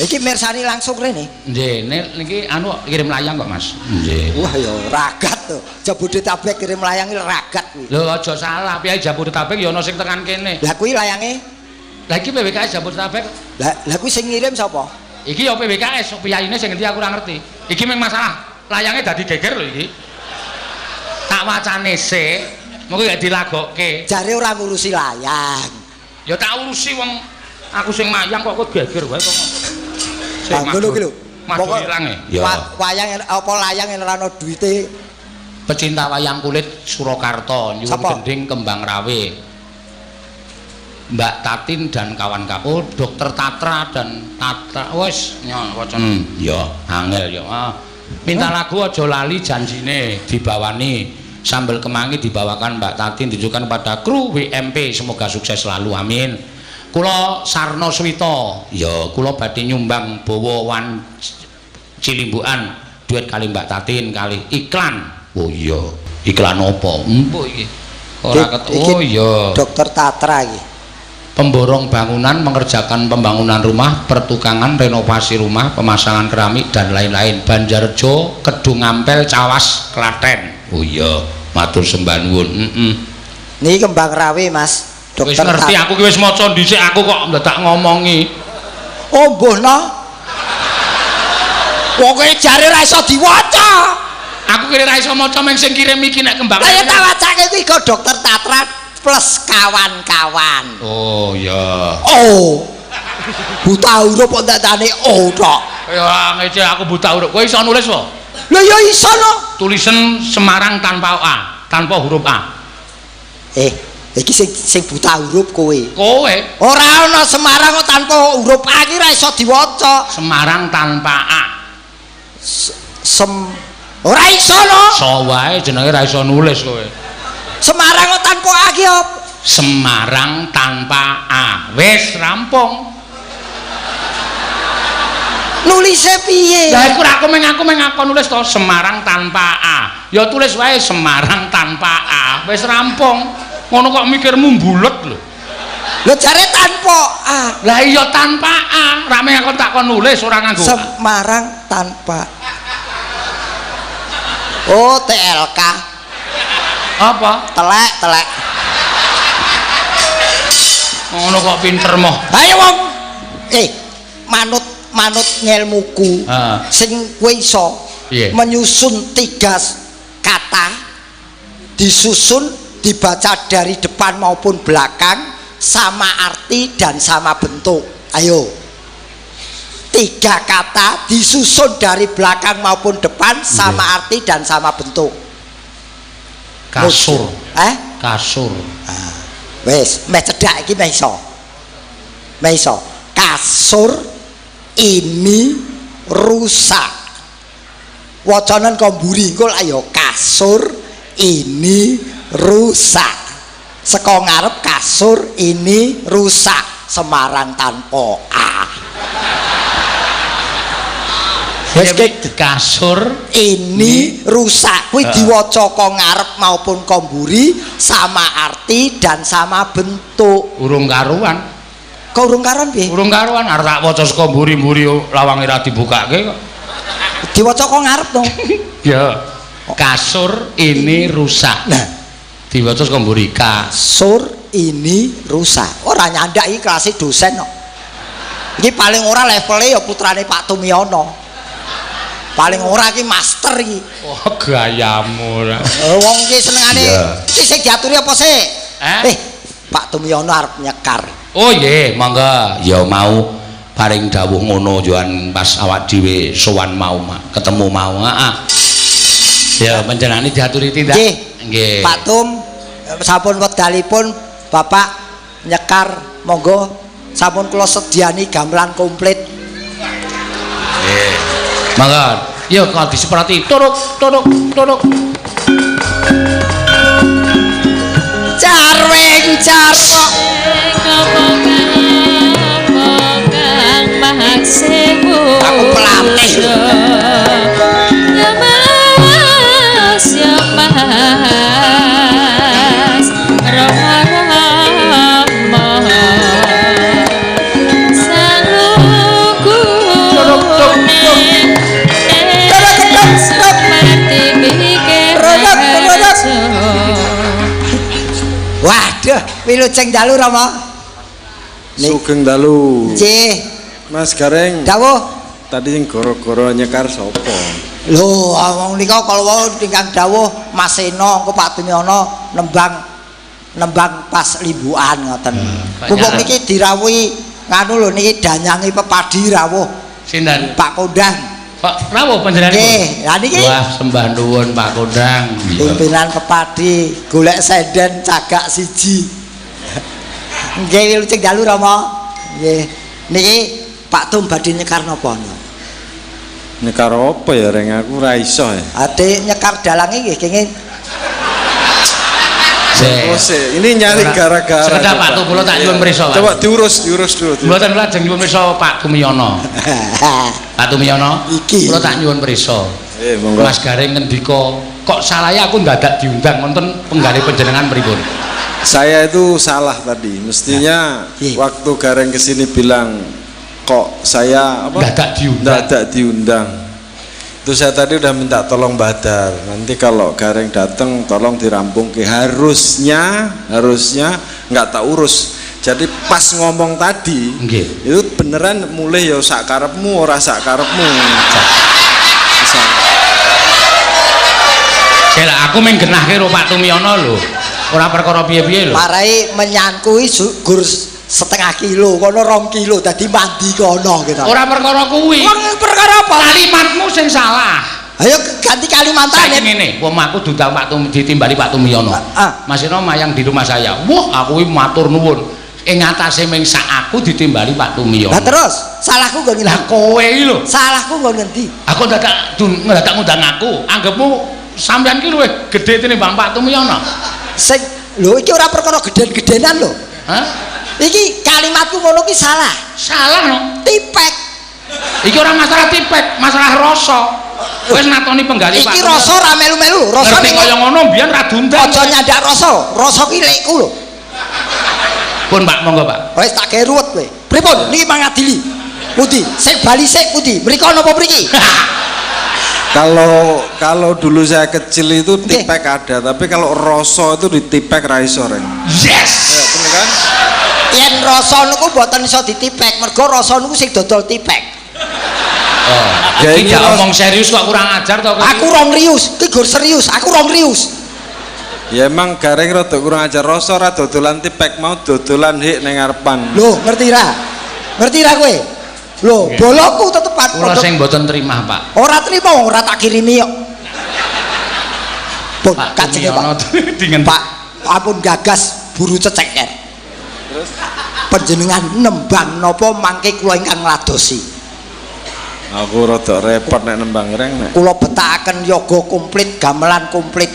Iki mirsani langsung rene. Nggih, niki anu kirim layang kok Mas. Nggih. Wah ya ragat to. Jabodetabek kirim layang iki ragat kuwi. Lho aja salah, piye Jabodetabek ya ana sing tekan kene. Lah kuwi layange. Lah iki PWKS Jabodetabek. Lah kuwi sing ngirim sapa? Iki ya PWKS, piyayine sing ngerti aku ora ngerti. Iki mung masalah layange dadi geger lho iki. Tak wacane sik, mengko gak dilagokke. Jare ora ngurusi layang. Ya tak urusi wong aku sing mayang kok geger wae kok. Ngono ki lho. Pokoke ilange. Ya. Wayang apa layang yen ora ana duwite. Pecinta wayang kulit Surakarta nyuwun gending Kembang Rawe. Mbak Tatin dan kawan-kawan, Dokter Tatra dan Tatra wis wacana. Ya, angel ya. Minta lagu aja lali janjine dibawani. Sambel kemangi dibawakan Mbak Tatin ditujukan pada kru WMP, semoga sukses selalu amin. Kula Sarno Swita, ya kula badhe nyumbang bawa Cilimbukan duet kali Mbak Tatin kali iklan. Oh iya, iklan apa? Empuk iki. Ora oh iya. Dokter Tatra iki. Pemborong bangunan mengerjakan pembangunan rumah, pertukangan, renovasi rumah, pemasangan keramik dan lain-lain. Banjarjo, Kedung Ampel, Cawas, Klaten. Oh iya, matur sembah nuwun. Niki Kembang Rawe, Mas. Wis ngerti aku ki wis maca dhisik aku kok ndak ngomongi. Oh, mbuhna. Pokoke jare ra iso diwaca. Aku kira ra iso maca mung sing kirim iki nek Kembang. Lah ya tak wacake kuwi kok Dokter Tatra plus kawan-kawan. Oh ya. Oh. Buta huruf kok dadane oh tok. Ya ngece aku buta huruf. Kowe iso nulis po? Lah ya iso no. Tulisan Semarang tanpa A, tanpa huruf A. Iki sing buta huruf kowe. Kowe ora ana Semarang kok tanpa huruf A iki ra iso diwaca. Semarang tanpa A. Ora iso no. So wae jenenge ra iso nulis kowe. Semarang kok tanpa A ki opo? Semarang tanpa A. Wis rampung. Nulise piye? Lah iku aku meng nulis to Semarang tanpa A. Ya tulis wae Semarang tanpa A. Wis rampung. Ngono kok mikirmu mbulet lho. Lho jare tanpa A. Lah iya tanpa A. Ra meng aku tak kon nulis ora nganggo Semarang tanpa. Oh, TLK. Apa? Telek. Ngono kok pinter moh. Ayo wong. Manut ngelmuku. Sing kowe iso menyusun 3 kata disusun dibaca dari depan maupun belakang sama arti dan sama bentuk. Ayo. 3 kata disusun dari belakang maupun depan sama arti dan sama bentuk. Kasur. Kasur. Wes, meh cedhak iki meh iso. Meh iso. Kasur ini rusak. Wacanan komburi engko ayo kasur ini rusak. Saka ngarep kasur ini rusak. Semarang tanpa A. Wes kasur ini rusak. Kuwi diwaca kok ngarep maupun komburi sama arti dan sama bentuk. Urung karuan. Kok urung karuan piye? Urung karuan arep tak waca saka mburi-mburi lawange ra dibukake kok. Diwaca kok ngarep to. Ya. Kasur ini rusak. Nah, diwaca saka mburi kasur ini rusak. Ora nyandak iki kelas dosen kok. Iki paling ora levele ya putrane Pak Tumiono. Paling ora iki master iki. Oh, gayamu ora. Wong iki senengane iki sing diaturi apa sih? Pak Tumiono arep nyekar. Oh nggih, mangga. Ya mau paring dawuh ngono joan pas awak dhewe sowan mau ketemu mau. Heeh. Ya panjenengane diaturi tindak. Nggih. Pak Tum sampun wekdalipun Bapak nyekar monggo sampun kula sediani gamelan komplit. Nggih. Mangga, ya kok diseprati turuk. Carweng carwok kang mahasemu. Aku pelatih. Ya Mas, ya Mas. Rama sanguku seperti pikir. Waduh, wilujeng dalu Rama. Sugeng dalu. Nggih. Mas Gareng. Dawuh. Tadi sing goro-goro nyekar sapa? Lho, wong nika kalau wau ingkang dawuh Mas Seno engko Pak Tumiono nembang pas limbukan ngoten. Mumpung niki dirawuhi nganu lho niki danyangi pepadi rawuh. Sinten? Pak Kondang. Pak rawuh panjenengan. Nggih, lah niki. Wah, sembah nuwun Pak Kondang. Pimpinan pepadi golek senden cagak siji. Nggih, wilujeng dalu Rama. Nggih. Niki Pak Tum badhe nyekar napa? Nyekar apa ya reng aku ora iso ya. Ade nyekar dalange nggih kenging. Ini nyari gara-gara. Sekedap Pak Tum kula tak nyuwun prisa. Coba diurus dulu. Mboten lajeng nyuwun prisa Pak Tumiono. Pak Tumiono, kula tak nyuwun prisa. Monggo. Mas Gareng ngendika, kok salahnya aku ndadak diundang wonten penggalih panjenengan pripun? Saya itu salah tadi. Mestinya waktu Gareng kesini bilang kok saya apa? Ndadak diundang. Itu saya tadi udah minta tolong Badar. Nanti kalau Gareng datang tolong dirampung ke harusnya nggak tak urus. Jadi pas ngomong tadi itu beneran mulai ya sak karepmu ora sak karepmu. Saya aku main genahke karo Pak Tumiono lho. Ora perkara piye-piye lho. Marai menyangkui gur setengah kilo, kono 2 kilo, dadi mandi kono gitu. Ora perkara kuwi. Perkara apa? Kalimatmu sing salah. Ayo ganti Kalimantan. Saiki ngene, wong aku diundang Pak Tum ditimbali Pak Tumiono. Mas Eno mayang di rumah saya. Wah, aku iki matur nuwun. Ing atase ming sak aku ditimbali Pak Tumiono. Lah terus, salahku nggo ngendi? Lah kowe iki lho. Salahku nggo ngendi? Aku dadak ngundang aku. Anggapmu sampean ki luwih gedhe tinimbang Pak Tumiono. Sing lho iki ora perkara gedhen-gedhenan lho. Hah? Iki kalimatku ngono ki salah. Salah no. Tipek. Iki ora masalah tipek, masalah rasa. Wis natoni penggali Pak. Iki rasa ora melu-melu, rasa ning kaya ngono mbiyen ra diundang. Aja nyandak rasa, rasa ki lekku lho. Pun Pak, monggo Pak. Wis tak gawe ruwet kowe. Pripun? Niki mangadili. Pundi? Sing bali sik pundi? Mriko napa mriki? Kalau dulu saya kecil itu tipek ada, tapi kalau rasa itu ditipek ra iso, Ren. Yes. Ya, bener kan? Yen rasa niku mboten iso ditipek, mergo rasa niku sing dodol tipek. Oh, ya iki gak omong serius kok kurang ajar to. Aku rong rius, iki gur serius, aku rong rius. Ya emang Gareng rada kurang ajar rasa ra dodolan tipek mau dodolan hik ning ngarepan. Lho, ngerti ra? Ngerti ra kowe? Lho, boloku tetepan. Kula sing mboten terima, Pak. Ora trima ora tak kirimi kok. Pun Pak kacenge Pak. Dingen Pak, ampun gagas buru ceceker. Terus Panjenengan nembang napa mangke kula ingkang ngladosi. aku rada repot nek nembang reng nek. Kula betakaken yoga komplit, gamelan komplit.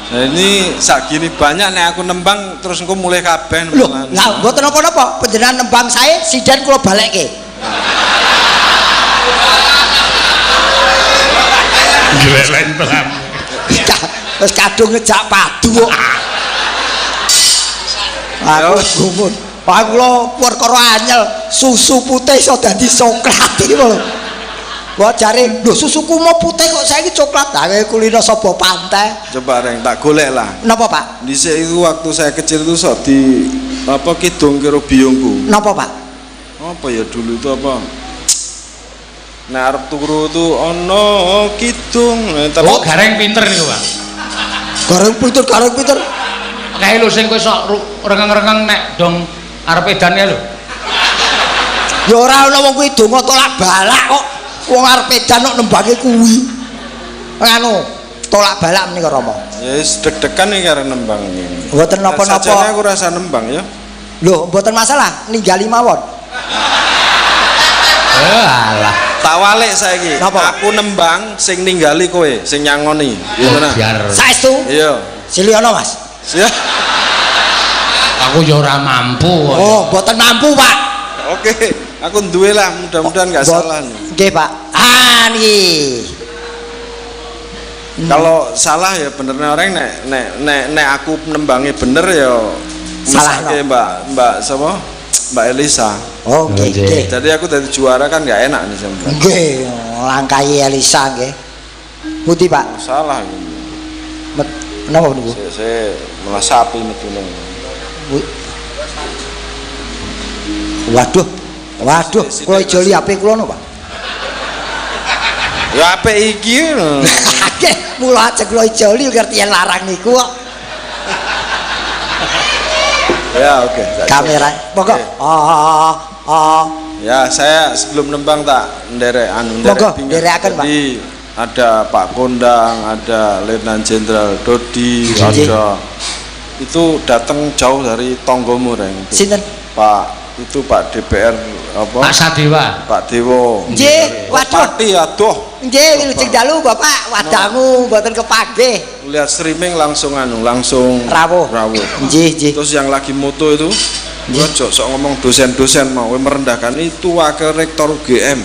Nah ini sak gini banyak nek aku nembang terus engko mulai kabeh Lho, nembangan. lah mboten napa-napa, panjenengan nembang sae sidan kula balekke. Gleleng tenan. Wis kadung ngejak padu kok. Aku gumun. Pak kula perkara anyel, susu putih iso dadi coklat iki lho. Wah jare, lho susuku mau putih kok saiki coklat. Lah kulino sapa pantai? Coba reng tak golek lah. Napa Pak? Dhisik itu waktu saya kecil itu sok di apa kidung karo biyungku. Napa Pak? Apa ya dulu itu apa? Nek arep turu itu ana kidung. Oh, Gareng pinter niku, Pak. Gareng pinter. Kae lho sing kowe sok rengeng-rengeng nek dong arep edane lho. Ya ora ana wong kuwi donga tolak balak kok. Wong arep edan kok nembange kuwi. Anu, tolak balak menika Rama. Ya wis deg-degan iki karo nembang iki. Mboten napa-napa. Sajane aku rasa nembang ya. Lho, mboten masalah, ninggali mawon. Alah. Tak walik saiki. Napa? Aku nembang sing ninggali kowe, sing nyangoni. Gitu nah. Biar Saestu? Iya. Siliono, Mas. Ya. aku ya ora mampu. Oh, mboten mampu, Pak. Oke, aku duwe lah, mudah-mudahan nggak salah nih. Nggih, Pak. Ah, niki. Kalau salah ya benernya orang nek aku nembangi bener ya Salah mesake Mbak sapa? Mbak Elisa. Oh, nggih, nggih. Jadi aku dari juara kan nggak enak nih sampean. Nggih, langkai Elisa nggih. Pundi, Pak? Salah gitu. Napa niku? Saya malah sapi metune. Waduh. Kula ijoli HP kula no, Pak. Ya HP iki lho. Nggih, mula aja kula ijoli ngerti yen larang niku kok. Ya oke. Kamera. Monggo. Ya saya sebelum nembang tak nderek Monggo, nderekaken, Pak. Jadi ada Pak Kondang, ada Letnan Jenderal Dodi, ada itu datang jauh dari tonggomu reng. Sinten? Pak DPR apa? Pak Sadewa. Pak Dewo. Nggih, waduh. Pati aduh. Nggih, lujeng dalu Bapak, wadamu mboten kepanggih. Lihat streaming langsung Rawuh. Nggih. Terus yang lagi moto itu ojo sok ngomong dosen-dosen mau merendahkan itu wakil rektor UGM.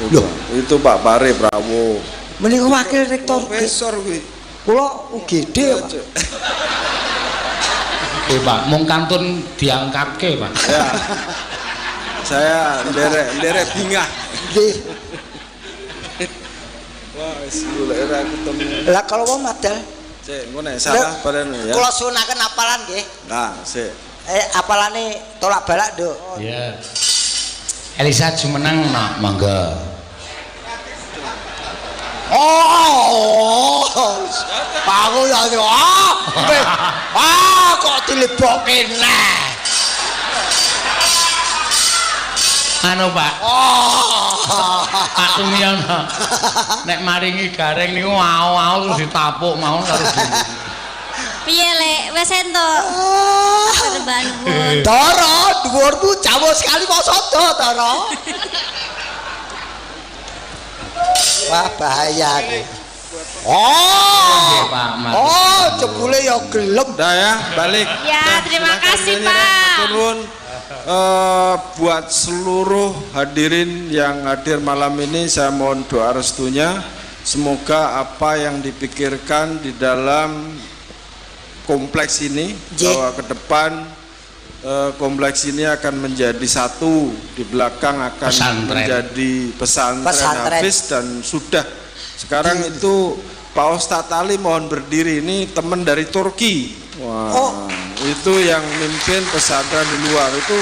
Loh, itu Pak Pare Prawo. menika wakil rektor Profesor kuwi. kula UGD, Pak. Oke, Pak, mung kantun diangkatke, Pak. Ya. Saya nderek bingah. Nggih. Wah, wis golek ra ketemu. Lah kalau wong madal, Cek, engko nek salah bareng ya. kula sunaken apalan nggih. Nah, sik. Apalane tolak balak, Nduk. Iya. Elisa jumeneng nak mangga. Oh, aku ya kok dilebokke neh. Anu, Pak. Pak Tumiono. Nek maringi Gareng niku mau terus ditapuk mau terus. Piye Lek, wis entuk. Perbanmu. Dara, dhuwurmu jauh sekali kok sodo, Dara. Wah, bahaya iki. Oh, jebule ya gelem. Dah ya, balik. Ya, terima kasih, Pak. Turun. Buat seluruh hadirin yang hadir malam ini saya mohon doa restunya, semoga apa yang dipikirkan di dalam kompleks ini bahwa ke depan kompleks ini akan menjadi satu, di belakang akan menjadi pesantren Hafiz dan sudah sekarang itu Pak Ustadz Ali mohon berdiri, ini teman dari Turki. Wah, itu yang mimpin pesantren di luar, itu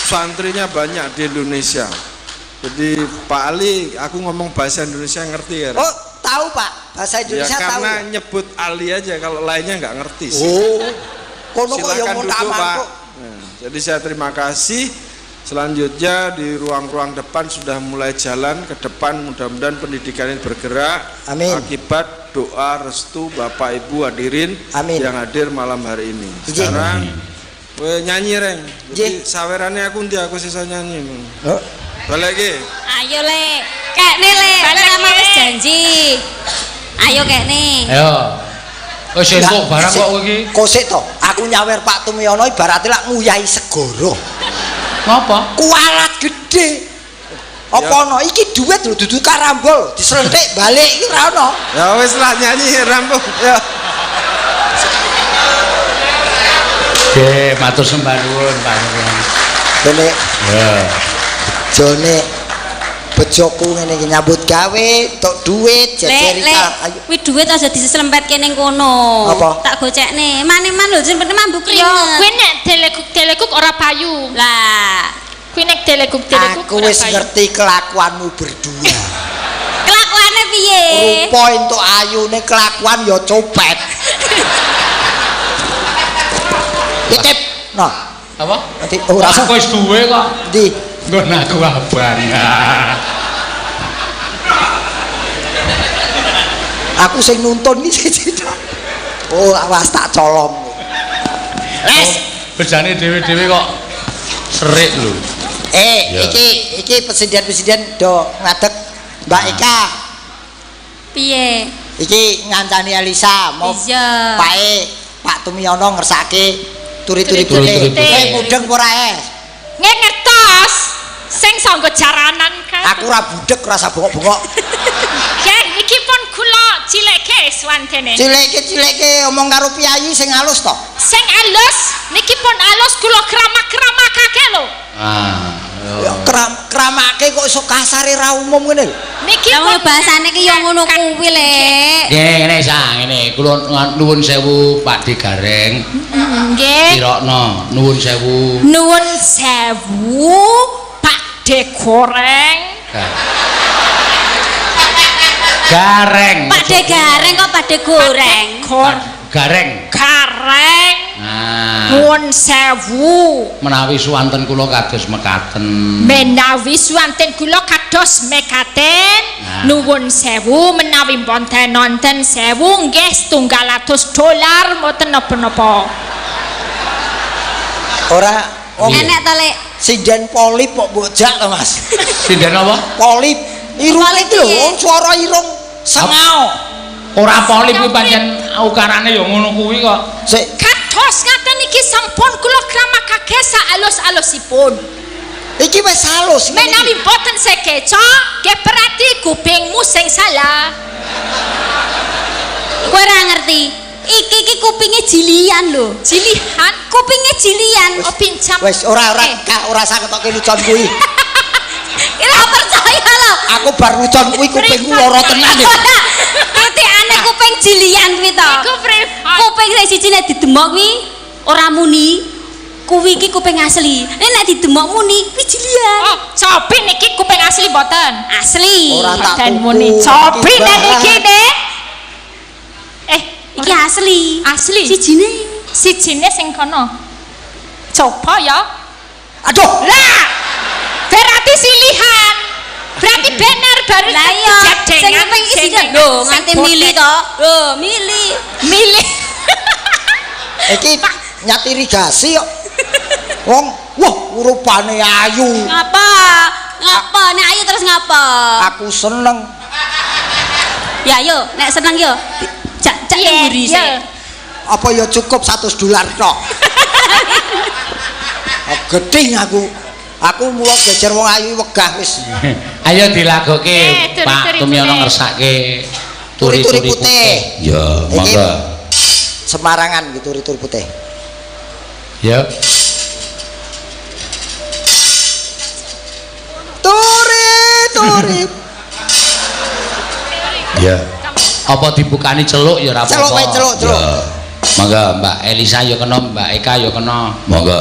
santrinya banyak di Indonesia. Jadi Pak Ali, aku ngomong bahasa Indonesia ngerti ya? Oh, tahu Pak. Bahasa Indonesia ya, tahu. Karena nyebut Ali aja, kalau lainnya nggak ngerti sih. Oh. Kono kok yang Silakan mau duduk, Pak. kok. Nah, jadi saya terima kasih. Selanjutnya di ruang-ruang depan sudah mulai jalan ke depan, mudah-mudahan pendidikan ini bergerak. Amin. Akibat doa restu Bapak Ibu hadirin Amin. yang hadir malam hari ini. Sekarang nyanyi reng. Jadi sawerannya aku sisa nyanyi. Oh. Balik lagi. Ayo le, kekne le, lama wis janji. Ayo kekne. Ayo. Wis entuk barang kok kowe iki. Kosik to, aku nyawer Pak Tumiono ibaratnya lak nguyahi segoro. Ngapa? Kualat gede. Apa ono iki duit lho dudu karambol, diselentik balik iki ora ono. Ya wis lah nyanyi rampung. Ya. Nggih, matur sembah nuwun panjenengan. Dene Ya. jone bojoku ngene iki nyambut gawe, tok duit jejeri ayo. Kuwi duit aja diselempetke ning kono. Apa? Tak gocekne. Mane-man lho sing penting mambu kringet. Yo, kuwi nek telekuk ora payu. Lah, Kuwi nek telekuk Aku ora wis payu. ngerti kelakuanmu berdua. kelakuane piye? Rupa entuk ayune kelakuan ya copet. Titip. Nah, Apa? nanti ora usah. Aku wis duwe kok. Ndi? Nggon aku abang. Aku sing nuntun iki. Oh, awas tak colong. Les, Bejane dhewe-dhewe kok serik lho. Ya. iki presiden-presiden do ngadeg Mbak Eka. Piye? Iki ngancani Elisa mau Iya. Pak Tumiono ngersake turi-turi Turi-turi putih. putih. Mudeng ora es. Ngertos. Sing sanggo jaranan kan. Aku ora budek rasa bongok-bongok. Ken iki pun kula cileke swantene. Cileke omong karo piyayi sing halus to. Sing alus niki pun alus kula kramak-kramakake lho. Ya kramake kok iso kasare ra umum ngene lho. Niki Lah pun bahasane ki yo ngono kuwi Lek. Nggih, ngene sa, ngene. Kula nuwun sewu Pak Di Gareng. nggih. Kirokno nuwun sewu. Nuwun sewu Pak De Goreng. Gareng. Pak De Gareng kok Pak De Goreng. Gareng. Gareng. Nah, Nuwun sewu. menawi suwanten kula kados mekaten. Menawi swanten kula kados mekaten, nuwun sewu menawi wonten nonton sewu nggih $200 mboten napa-napa. Ora Enek to Lek. sinden polip kok bojak to Mas. Sinden apa? Polip. Irung Polip iki lho, piye? swara irung sengau. Ora polip kuwi pancen ukarane ya ngono kuwi kok. Sik Kados ngaten iki sampun kula kramakake saalus-alusipun. iki wis halus. Menawi boten sekeca, nggih berarti kupingmu sing salah. Kowe ora ngerti. Iki kupinge jilian lho. Jilihan Kupinge jilian. oh pincam. Wis ora usah ketoke lucon kuwi. Kira percaya lho. Aku bar lucon kuwi kupingku lara tenan iki. Titikane kuping jilian kuwi to. Iku privat. Kuping sing siji nek didemok kuwi ora muni. Kuwi iki kuping asli. Nek didemok muni kuwi jilian. Oh, cobi niki kuping asli boten. Asli. Ora tak Boten tuku. muni. Cobi Iki nek bahan. iki Nek. Iki asli. Asli. Sijine. Sijine sing kono. Coba ya. Aduh, Lah. Berarti silihan. Berarti bener baru Lah iya, sing kuping iki siji lho, nganti mili to. Lho, mili. Milih. iki nyat irigasi kok. Wong, wah, rupane ayu. Ngapa? Ngapa? Nek ayo terus ngapa? Aku seneng. Ya yo, nek seneng yo. Jak mburi sik. Apa ya cukup $100 tok. Gedeng aku. Aku mula gejer wong ayu wegah wis. Ayo dilagoke Turi-turi Pak Tumiono putih. ngersake Turi-turi putih. Ya, Iki monggo. Semarangan gitu turi-turi putih. Ya. Turi. Ya. Apa dibukani celuk ya ora apa-apa. Celuk wae, celuk. Ya. Monggo Mbak Elisa ya kena, Mbak Eka ya kena. Monggo.